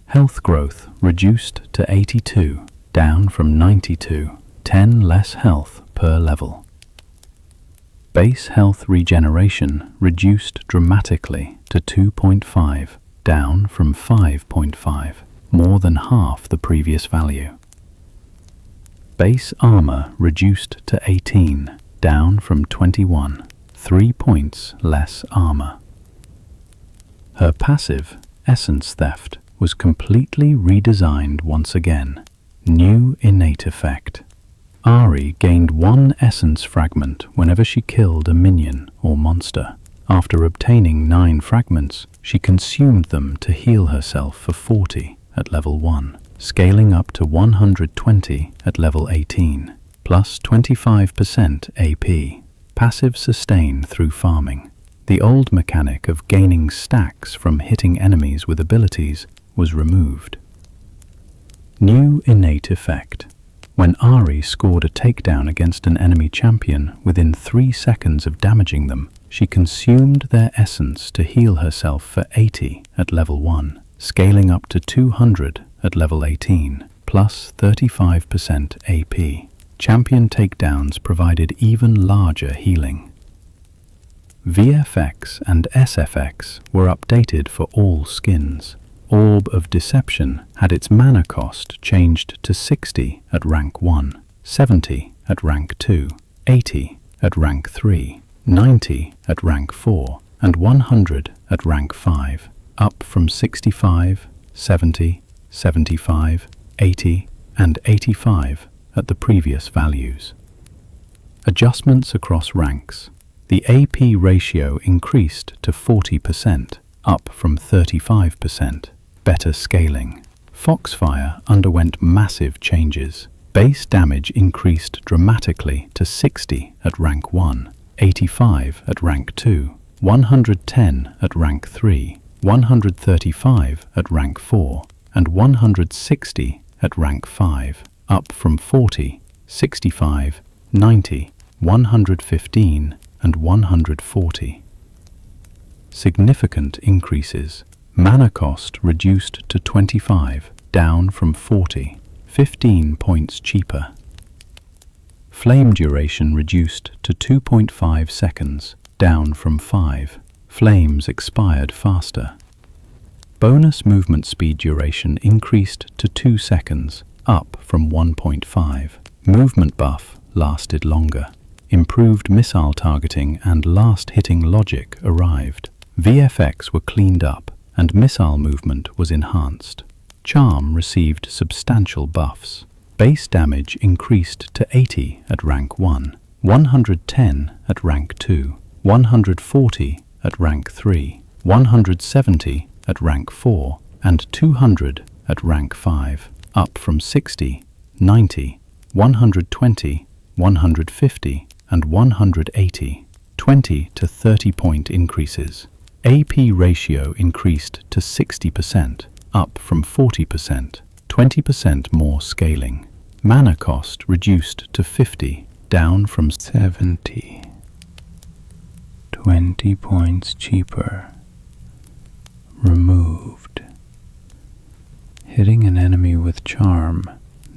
Health growth reduced to 82, down from 92, 10 less health per level. Base health regeneration reduced dramatically to 2.5, down from 5.5, more than half the previous value. Base armor reduced to 18, down from 21, 3 points less armor. Her passive, Essence Theft, was completely redesigned once again. New innate effect. Ahri gained 1 essence fragment whenever she killed a minion or monster. After obtaining 9 fragments, she consumed them to heal herself for 40 at level 1, scaling up to 120 at level 18. plus 25% AP. Passive sustain through farming. The old mechanic of gaining stacks from hitting enemies with abilities was removed. New innate effect. When Ahri scored a takedown against an enemy champion within 3 seconds of damaging them, she consumed their essence to heal herself for 80 at level 1, scaling up to 200 at level 18, plus 35% AP. Champion takedowns provided even larger healing. VFX and SFX were updated for all skins. Orb of Deception had its mana cost changed to 60 at rank 1, 70 at rank 2, 80 at rank 3, 90 at rank 4, and 100 at rank 5, up from 65, 70, 75, 80, and 85 at the previous values. Adjustments across ranks. The AP ratio increased to 40%, up from 35%. Better scaling. Foxfire underwent massive changes. Base damage increased dramatically to 60 at rank 1, 85 at rank 2, 110 at rank 3, 135 at rank 4, and 160 at rank 5, up from 40, 65, 90, 115, and 140. Significant increases. Mana cost reduced to 25, down from 40, 15 points cheaper. Flame duration reduced to 2.5 seconds, down from 5. Flames expired faster. Bonus movement speed duration increased to 2 seconds, up from 1.5. Movement buff lasted longer. Improved missile targeting and last-hitting logic arrived. VFX were cleaned up, and missile movement was enhanced. Charm received substantial buffs. Base damage increased to 80 at rank 1, 110 at rank 2, 140 at rank 3, 170 at rank 4, and 200 at rank 5, up from 60, 90, 120, 150, and 180. 20 to 30 point increases. AP ratio increased to 60%, up from 40%, 20% more scaling. Mana cost reduced to 50, down from 70. 20 points cheaper. Removed. Hitting an enemy with charm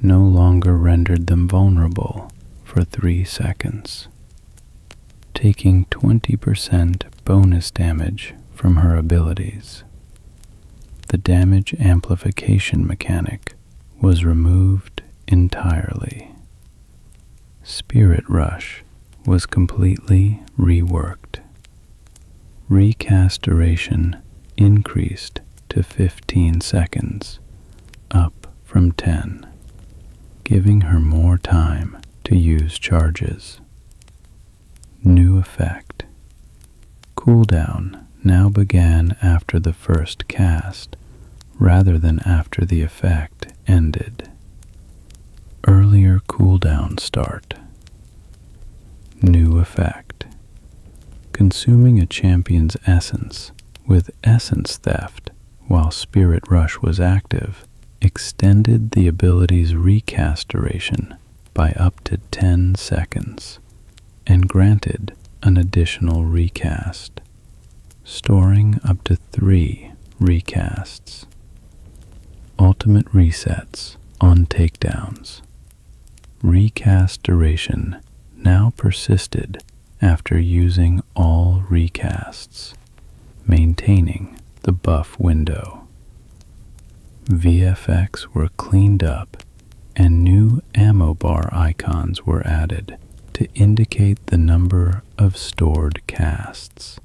no longer rendered them vulnerable for 3 seconds. Taking 20% bonus damage from her abilities. The damage amplification mechanic was removed entirely. Spirit Rush was completely reworked. Recast duration increased to 15 seconds, up from 10, giving her more time to use charges. New effect. Cooldown now began after the first cast, rather than after the effect ended. Earlier cooldown start. New effect. Consuming a champion's essence with essence theft while Spirit Rush was active extended the ability's recast duration by up to 10 seconds and granted an additional recast, storing up to 3 recasts. Ultimate resets on takedowns. Recast duration now persisted after using all recasts, maintaining the buff window. VFX were cleaned up and new ammo bar icons were added to indicate the number of stored casts.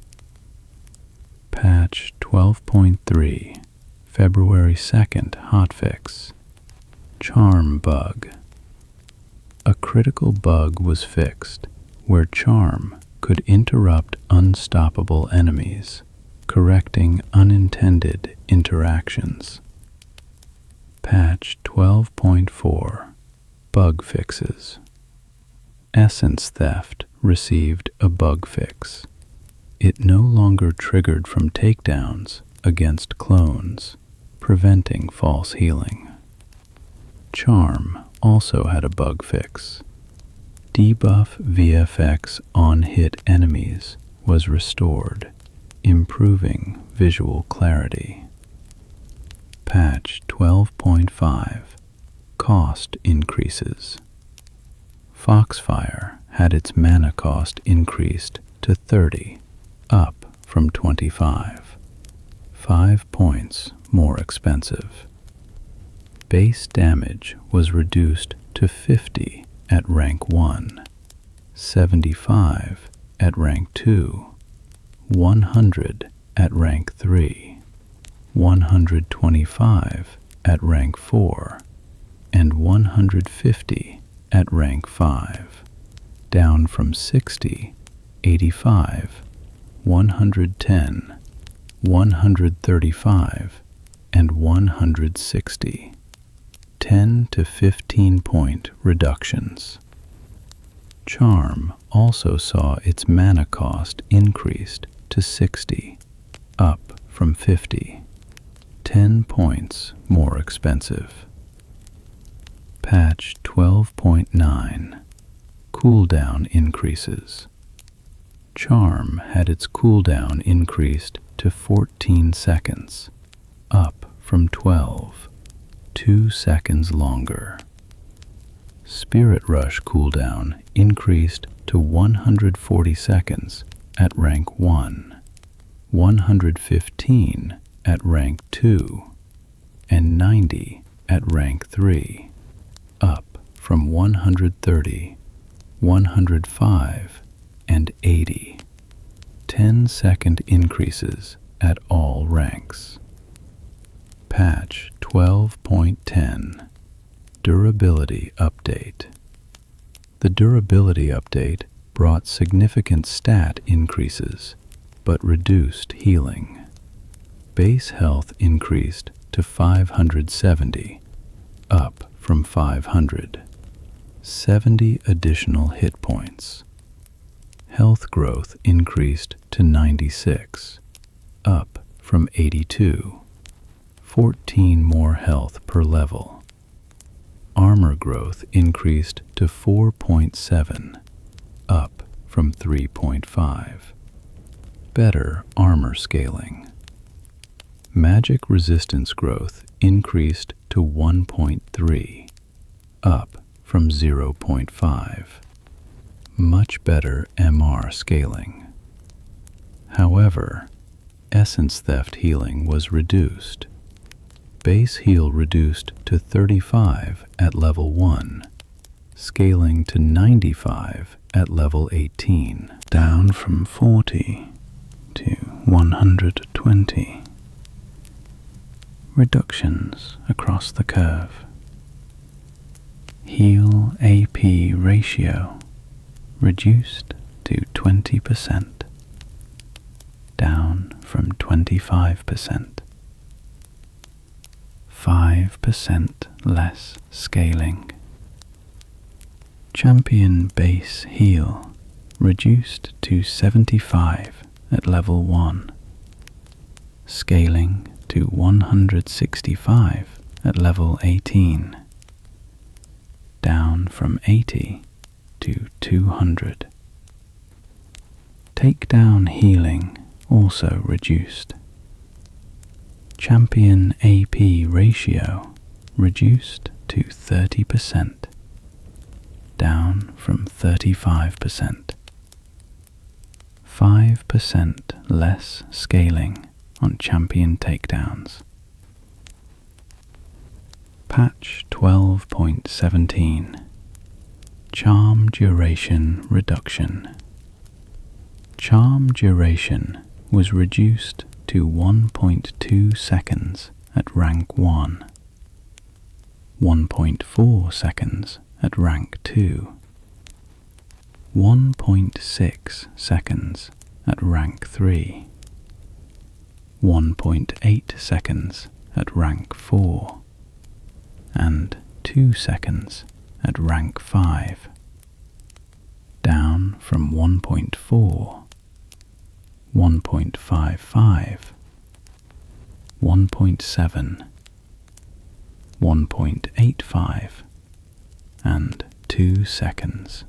Patch 12.3, February 2nd hotfix. Charm bug. A critical bug was fixed where charm could interrupt unstoppable enemies, correcting unintended interactions. Patch 12.4, bug fixes. Essence theft received a bug fix. It no longer triggered from takedowns against clones, preventing false healing. Charm also had a bug fix. Debuff VFX on hit enemies was restored, improving visual clarity. Patch 12.5 Cost increases. Foxfire had its mana cost increased to 30, up from 25. 5 points more expensive. Base damage was reduced to 50 at rank 1, 75 at rank 2, 100 at rank 3, 125 at rank 4, and 150 at rank 5, down from 60, 85, 110, 135, and 160. 10 to 15 point reductions. Charm also saw its mana cost increased to 60, up from 50. 10 points more expensive. Patch 12.9 Cooldown increases. Charm had its cooldown increased to 14 seconds, up from 12, 2 seconds longer. Spirit Rush cooldown increased to 140 seconds at rank 1, 115 at rank 2, and 90 at rank 3, up from 130, 105, and 80. 10-second increases at all ranks. Patch 12.10 Durability Update. The Durability Update brought significant stat increases, but reduced healing. Base health increased to 570, up from 500. 70 additional hit points. Health growth increased to 96, up from 82. 14 more health per level. Armor growth increased to 4.7, up from 3.5. Better armor scaling. Magic resistance growth increased to 1.3, up from 0.5. Much better MR scaling. However, essence theft healing was reduced. Base heal reduced to 35 at level 1, scaling to 95 at level 18, down from 40 to 120. Reductions across the curve. Heal AP ratio reduced to 20%, down from 25%. 5% less scaling. Champion base heal reduced to 75 at level 1, scaling to 165 at level 18, down from 80 to 200. Takedown healing also reduced. Champion AP ratio reduced to 30%, down from 35%. 5% less scaling on champion takedowns. Patch 12.17 Charm duration reduction. Charm duration was reduced to 1.2 seconds at rank 1, 1.4 seconds at rank 2, 1.6 seconds at rank 3, 1.8 seconds at rank 4, and 2 seconds at rank 5. down from 1.4, 1.55, 1.7, 1.85, and 2 seconds.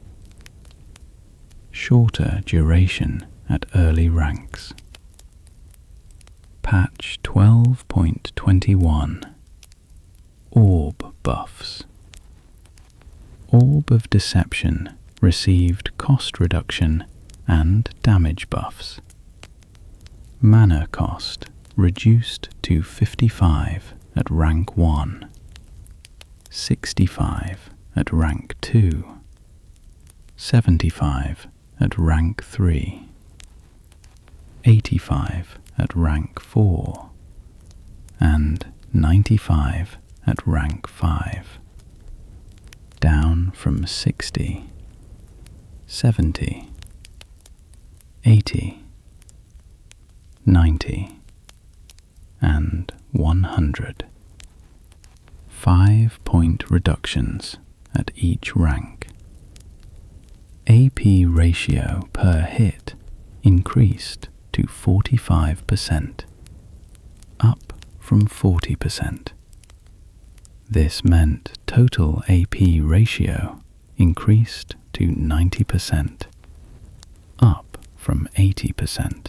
Shorter duration at early ranks. Patch 12.21 Orb buffs. Orb of Deception received cost reduction and damage buffs. Mana cost reduced to 55 at rank 1, 65 at rank 2, 75 at rank 3, 85 at rank 4, and 95 at rank 5, down from 60, 70, 80, 90, and 100. 5-point reductions at each rank. AP ratio per hit increased to 45%, up from 40%. This meant total AP ratio increased to 90%, up from 80%.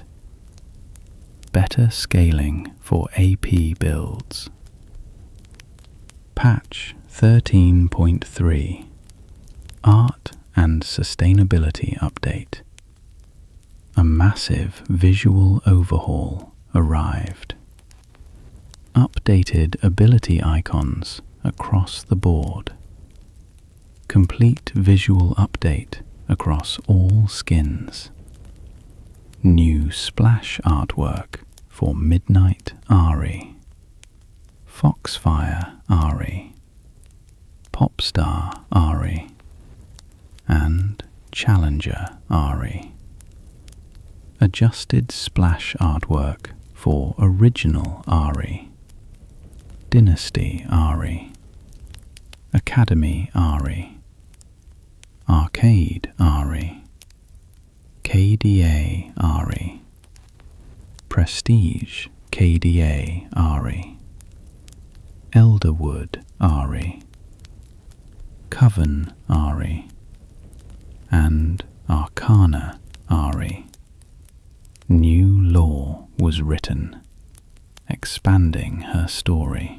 Better scaling for AP builds. Patch 13.3 Art and Sustainability Update. A massive visual overhaul arrived. Updated ability icons across the board. Complete visual update across all skins. New splash artwork for Midnight Ahri, Foxfire Ahri, Popstar Ahri, and Challenger Ahri. Adjusted splash artwork for Original Ahri, Dynasty Ahri, Academy Ahri, Arcade Ahri, KDA Ahri, Prestige KDA Ahri, Elderwood Ahri, Coven Ahri, and Arcana Ahri. New lore was written, expanding her story.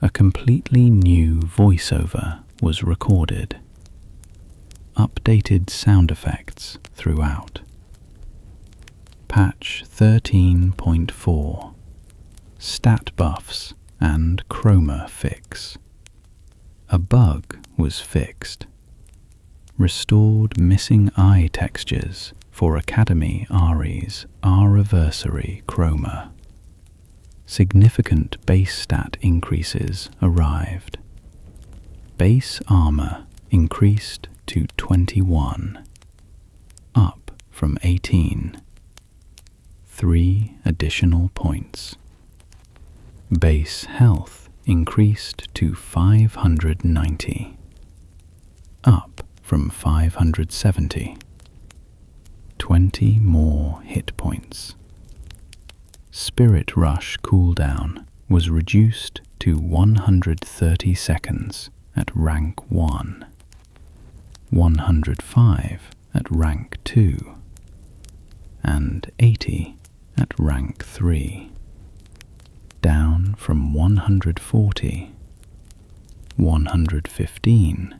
A completely new voiceover was recorded. Updated sound effects throughout. Patch 13.4 Stat buffs and chroma fix. A bug was fixed. Restored missing eye textures for Academy Ahri's Ahriversary chroma. Significant base stat increases arrived. Base armor increased to 21, up from 18. 3 additional points. Base health increased to 590, up from 570. 20 more hit points. Spirit Rush cooldown was reduced to 130 seconds at rank 1, 105 at rank 2, and 80 at rank 3, down from 140, 115,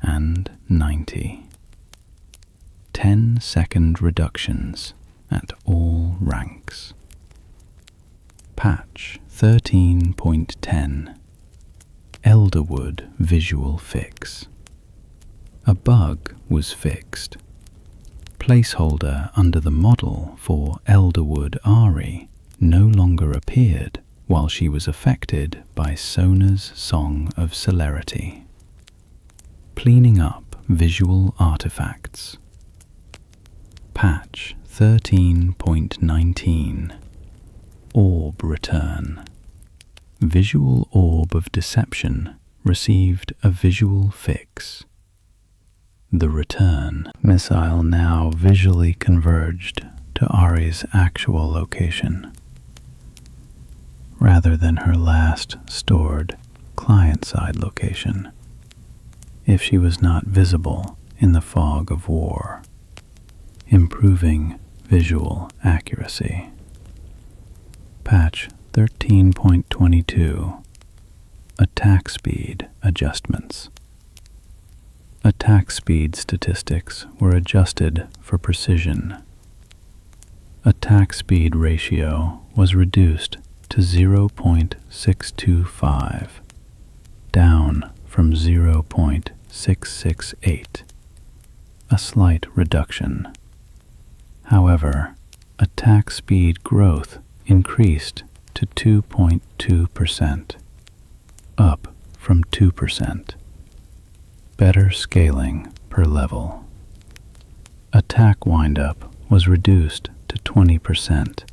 and 90. 10-second reductions at all ranks. Patch 13.10 Elderwood visual fix. A bug was fixed. Placeholder under the model for Elderwood Ahri no longer appeared while she was affected by Sona's Song of Celerity. Cleaning up visual artifacts. Patch 13.19 Orb Return. Visual Orb of Deception received a visual fix. The return missile now visually converged to Ahri's actual location, rather than her last stored client-side location, if she was not visible in the fog of war, improving visual accuracy. Patch 13.22 Attack Speed Adjustments. Attack speed statistics were adjusted for precision. Attack speed ratio was reduced to 0.625, down from 0.668, a slight reduction. However, attack speed growth increased to 2.2%, up from 2%. Better scaling per level. Attack windup was reduced to 20%,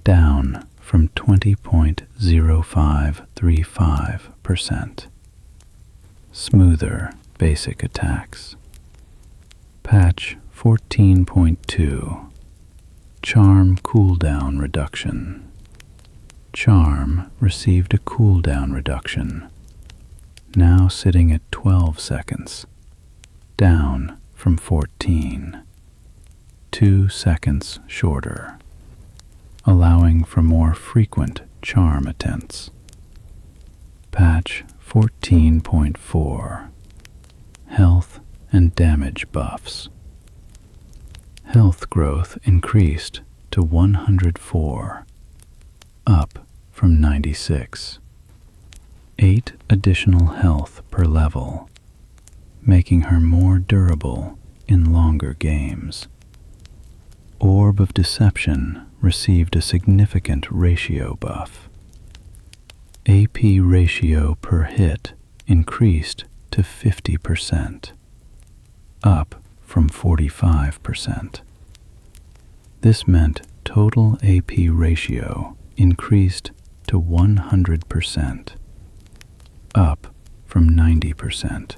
down from 20.0535%. Smoother basic attacks. Patch 14.2 Charm Cooldown Reduction. Charm received a cooldown reduction, now sitting at 12 seconds, down from 14, 2 seconds shorter, allowing for more frequent charm attempts. Patch 14.4 Health and Damage Buffs. Health growth increased to 104, up from 96. 8 additional health per level, making her more durable in longer games. Orb of Deception received a significant ratio buff. AP ratio per hit increased to 50%, up from 45%. This meant total AP ratio increased to 100%, up from 90%.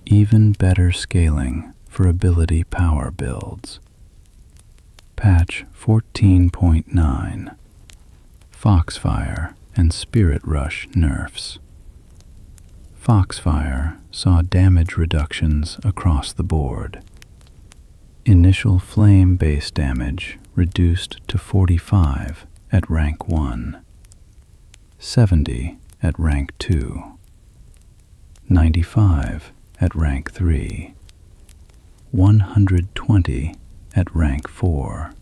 Even better scaling for ability power builds. Patch 14.9 Foxfire and Spirit Rush nerfs. Foxfire saw damage reductions across the board. Initial flame base damage reduced to 45 at rank 1, 70 at rank 2, 95 at rank 3, 120 at rank 4,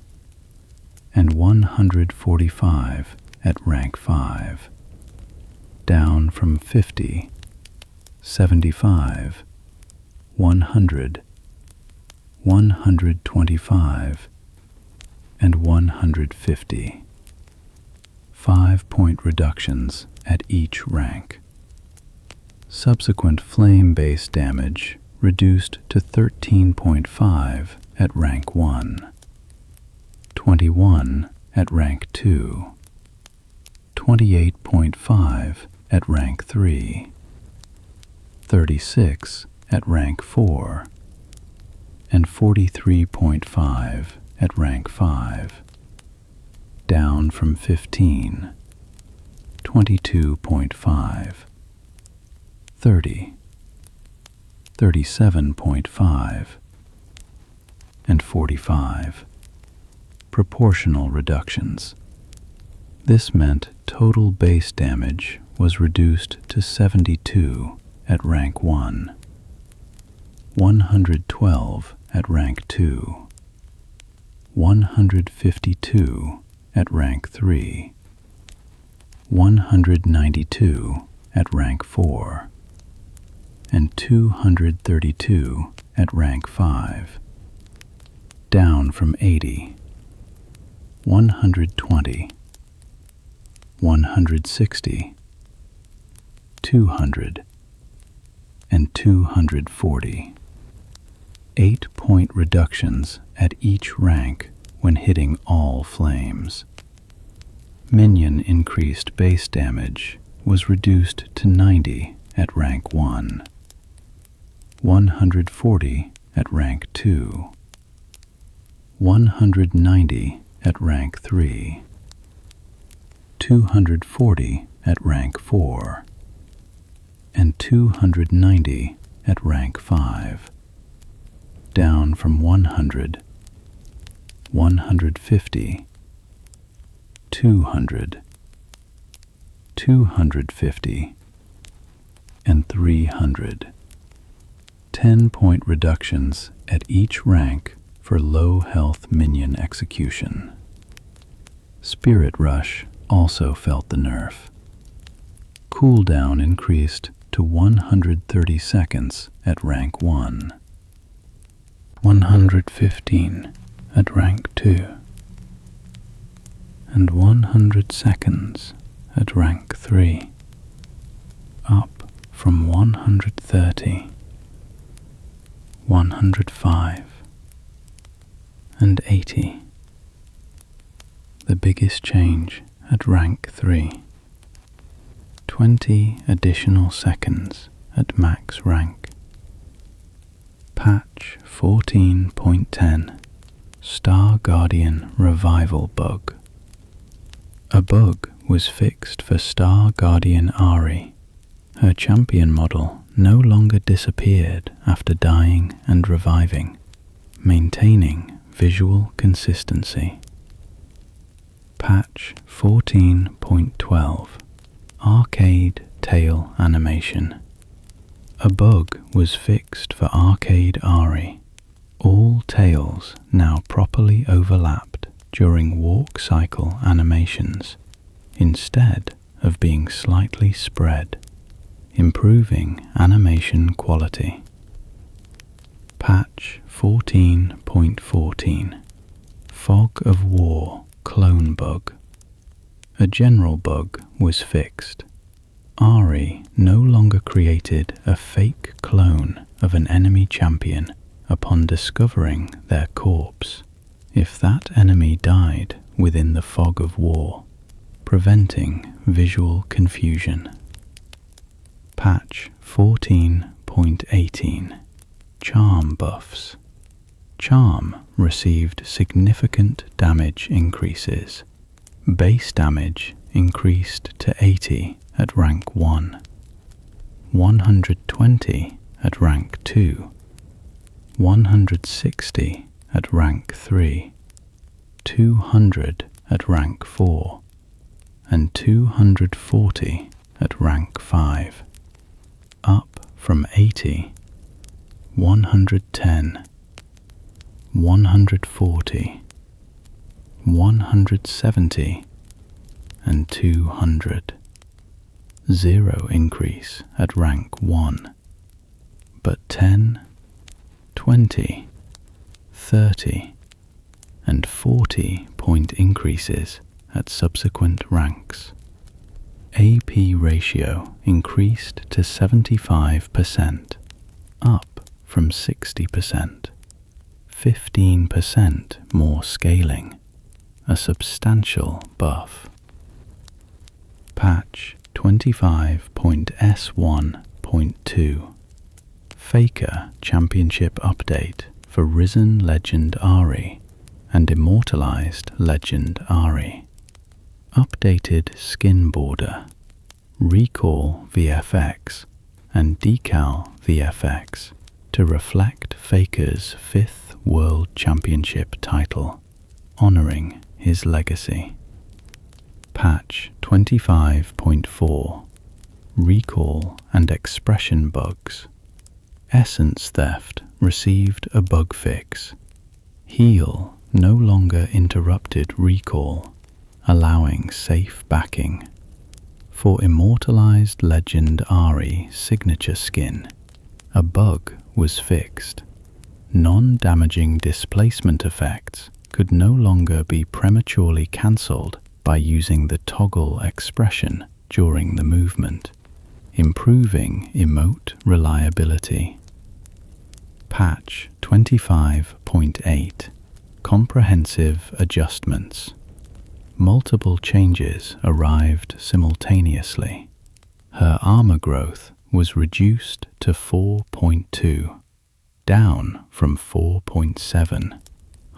and 145 at rank 5, down from 50, 75, 100, 125, and 150. 5-point reductions at each rank. Subsequent flame-based damage reduced to 13.5 at rank 1, 21 at rank 2, 28.5 at rank 3, 36 at rank 4, and 43.5 at rank 5, down from 15, 22.5, 30, 37.5, and 45. Proportional reductions. This meant total base damage was reduced to 72 at rank 1, 112 at rank 2, 152 at rank 3, 192 at rank 4, and 232 at rank 5, down from 80, 120, 160, 200, and 240. 8-point reductions at each rank when hitting all flames. Minion increased base damage was reduced to 90 at rank 1, 140 at rank 2, 190 at rank 3, 240 at rank 4, and 290 at rank 5, down from 100, 150, 200, 250, and 300. 10-point reductions at each rank for low health minion execution. Spirit Rush also felt the nerf. Cooldown increased to 130 seconds at rank 1, 115 at rank 2, and 100 seconds at rank 3, up from 130, 105, and 80. The biggest change at rank 3. 20 additional seconds at max rank. Patch 14.10 Star Guardian Revival Bug. A bug was fixed for Star Guardian Ahri. Her champion model no longer disappeared after dying and reviving, maintaining visual consistency. Patch 14.12 Arcade Tail Animation. A bug was fixed for Arcade Ahri. All tails now properly overlapped during walk cycle animations, instead of being slightly spread, improving animation quality. Patch 14.14 Fog of War Clone Bug. A general bug was fixed. Ahri no longer created a fake clone of an enemy champion upon discovering their corpse, if that enemy died within the fog of war, preventing visual confusion. Patch 14.18 Charm Buffs. Charm received significant damage increases. Base damage increased to 80 at rank 1, 120 at rank 2, 160 at rank 3, 200 at rank 4, and 240 at rank 5, up from 80, 110, 140, 170, and 200. 0 increase at rank 1, but 10, 20, 30, and 40 point increases at subsequent ranks. AP ratio increased to 75%, up from 60%. 15% more scaling, a substantial buff. Patch 25.S1.2 Faker Championship Update for Risen Legend Ahri and Immortalized Legend Ahri. Updated skin border, recall VFX, and decal VFX to reflect Faker's 5th World Championship title, honoring his legacy. Patch 25.4 Recall and Expression Bugs. Essence Theft received a bug fix. Heal no longer interrupted recall, allowing safe backing. For Immortalized Legend Ahri signature skin, a bug was fixed. Non-damaging displacement effects could no longer be prematurely cancelled by using the toggle expression during the movement, improving emote reliability. Patch 25.8 Comprehensive Adjustments. Multiple changes arrived simultaneously. Her armor growth was reduced to 4.2, down from 4.7,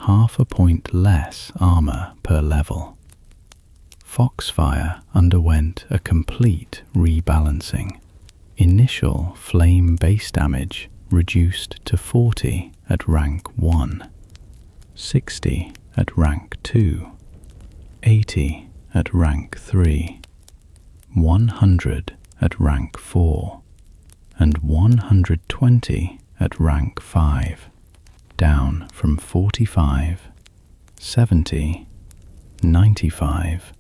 half a point less armor per level. Foxfire underwent a complete rebalancing. Initial flame base damage reduced to 40 at rank 1, 60 at rank 2, 80 at rank 3, 100 at rank 4, and 120 at rank 5, down from 45, 70, 95,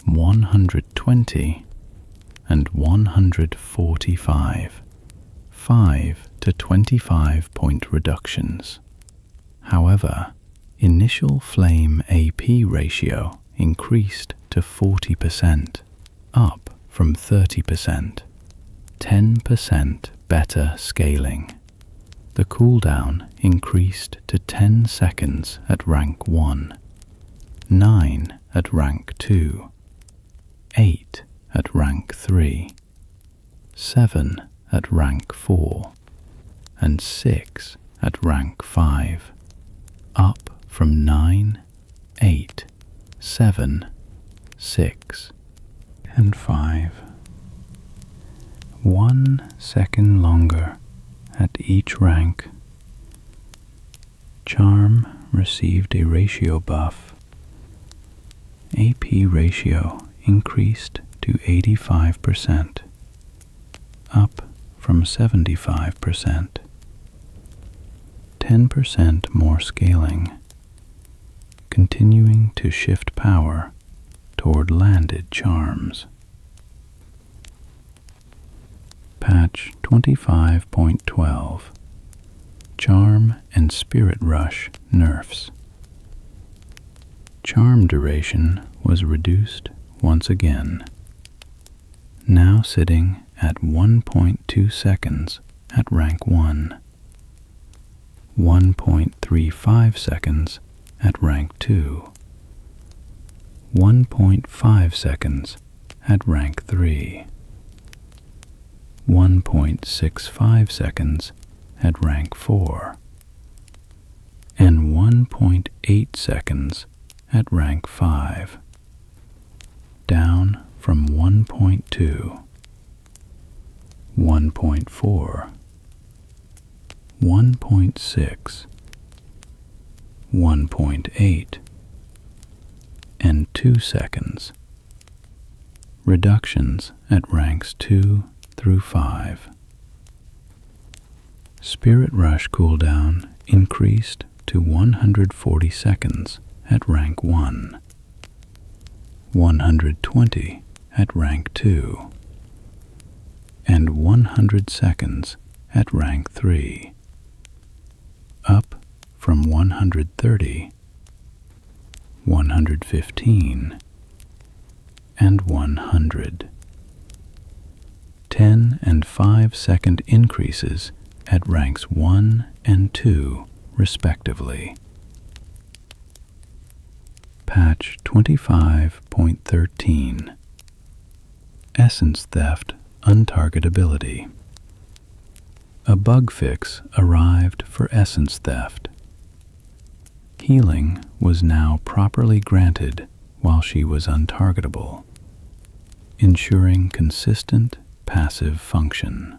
120, and 145, 5 to 25 point reductions. However, initial flame AP ratio increased to 40%, up from 30%, 10% better scaling. The cooldown increased to 10 seconds at rank 1, 9 at rank 2, 8 at rank 3, 7 at rank 4, and 6 at rank 5, up from 9, 8, 7, 6, and 5. 1 second longer at each rank. Charm received a ratio buff. AP ratio increased to 85%, up from 75%. 10% more scaling, continuing to shift power toward landed charms. Patch 25.12 Charm and Spirit Rush nerfs. Charm duration was reduced once again, now sitting at 1.2 seconds at rank 1, 1.35 seconds at rank 2, 1.5 seconds at rank 3, 1.65 seconds at rank 4, and 1.8 seconds at rank 5, down from 1.2, 1.4, 1.6, 1.8, and 2 seconds. Reductions at ranks 2 through 5. Spirit Rush cooldown increased to 140 seconds at rank 1, 120 at rank 2, and 100 seconds at rank 3, up from 130, 115, and 100. 10 and 5 second increases at ranks 1 and 2, respectively. Patch 25.13 Essence Theft Untargetability. A bug fix arrived for essence theft. Healing was now properly granted while she was untargetable, ensuring consistent passive function.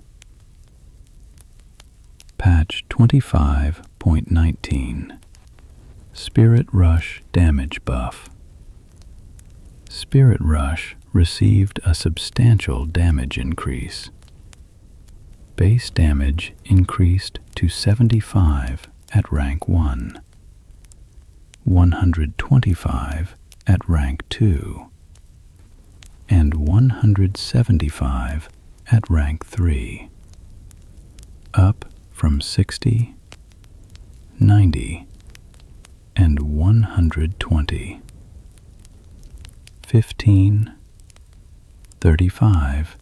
Patch 25.19 Spirit Rush Damage Buff. Spirit Rush received a substantial damage increase. Base damage increased to 75 at rank 1, 125 at rank 2, and 175 at rank 3, up from 60, 90, and 120. 15, 35,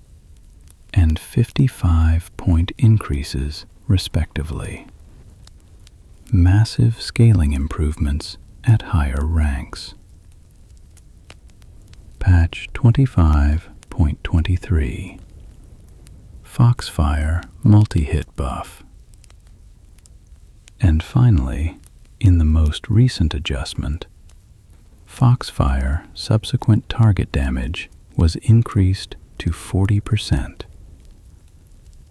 and 55 point increases, respectively. Massive scaling improvements at higher ranks. Patch 25.23 Foxfire multi-hit buff. And finally, in the most recent adjustment, Foxfire subsequent target damage was increased to 40%,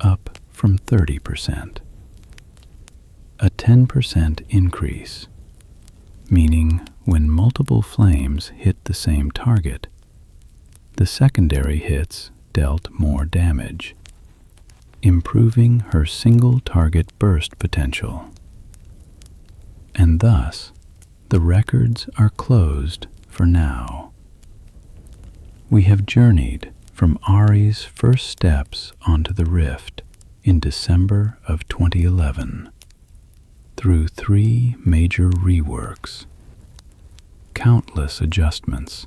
up from 30%. A 10% increase, meaning when multiple flames hit the same target, the secondary hits dealt more damage, improving her single target burst potential. And thus, the records are closed for now. We have journeyed from Ahri's first steps onto the Rift in December of 2011, through 3 major reworks, countless adjustments,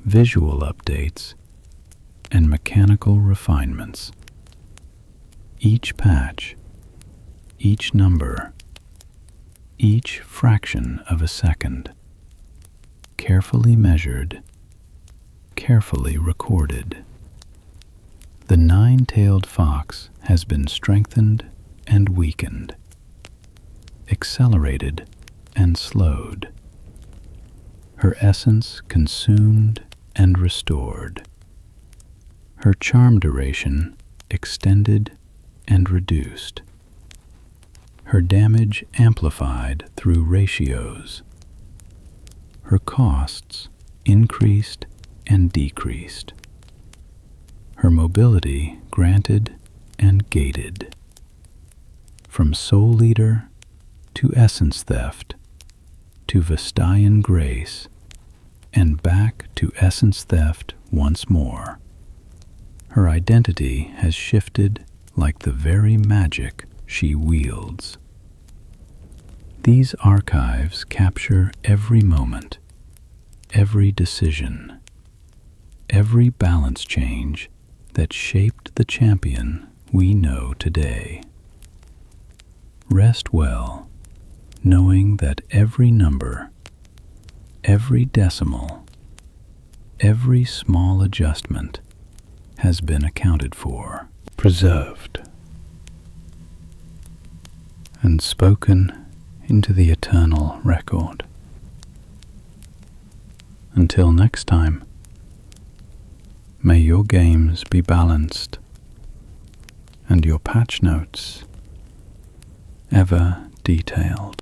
visual updates, and mechanical refinements. Each patch, each number, each fraction of a second, carefully measured, carefully recorded. The 9-tailed fox has been strengthened and weakened, accelerated and slowed, her essence consumed and restored, her charm duration extended and reduced, her damage amplified through ratios, her costs increased and decreased, her mobility granted and gated. From Soul Leader to Essence Theft to Vestayan Grace and back to Essence Theft once more, her identity has shifted like the very magic she wields. These archives capture every moment, every decision, every balance change that shaped the champion we know today. Rest well, knowing that every number, every decimal, every small adjustment has been accounted for, preserved, and spoken into the eternal record. Until next time, may your games be balanced and your patch notes ever detailed.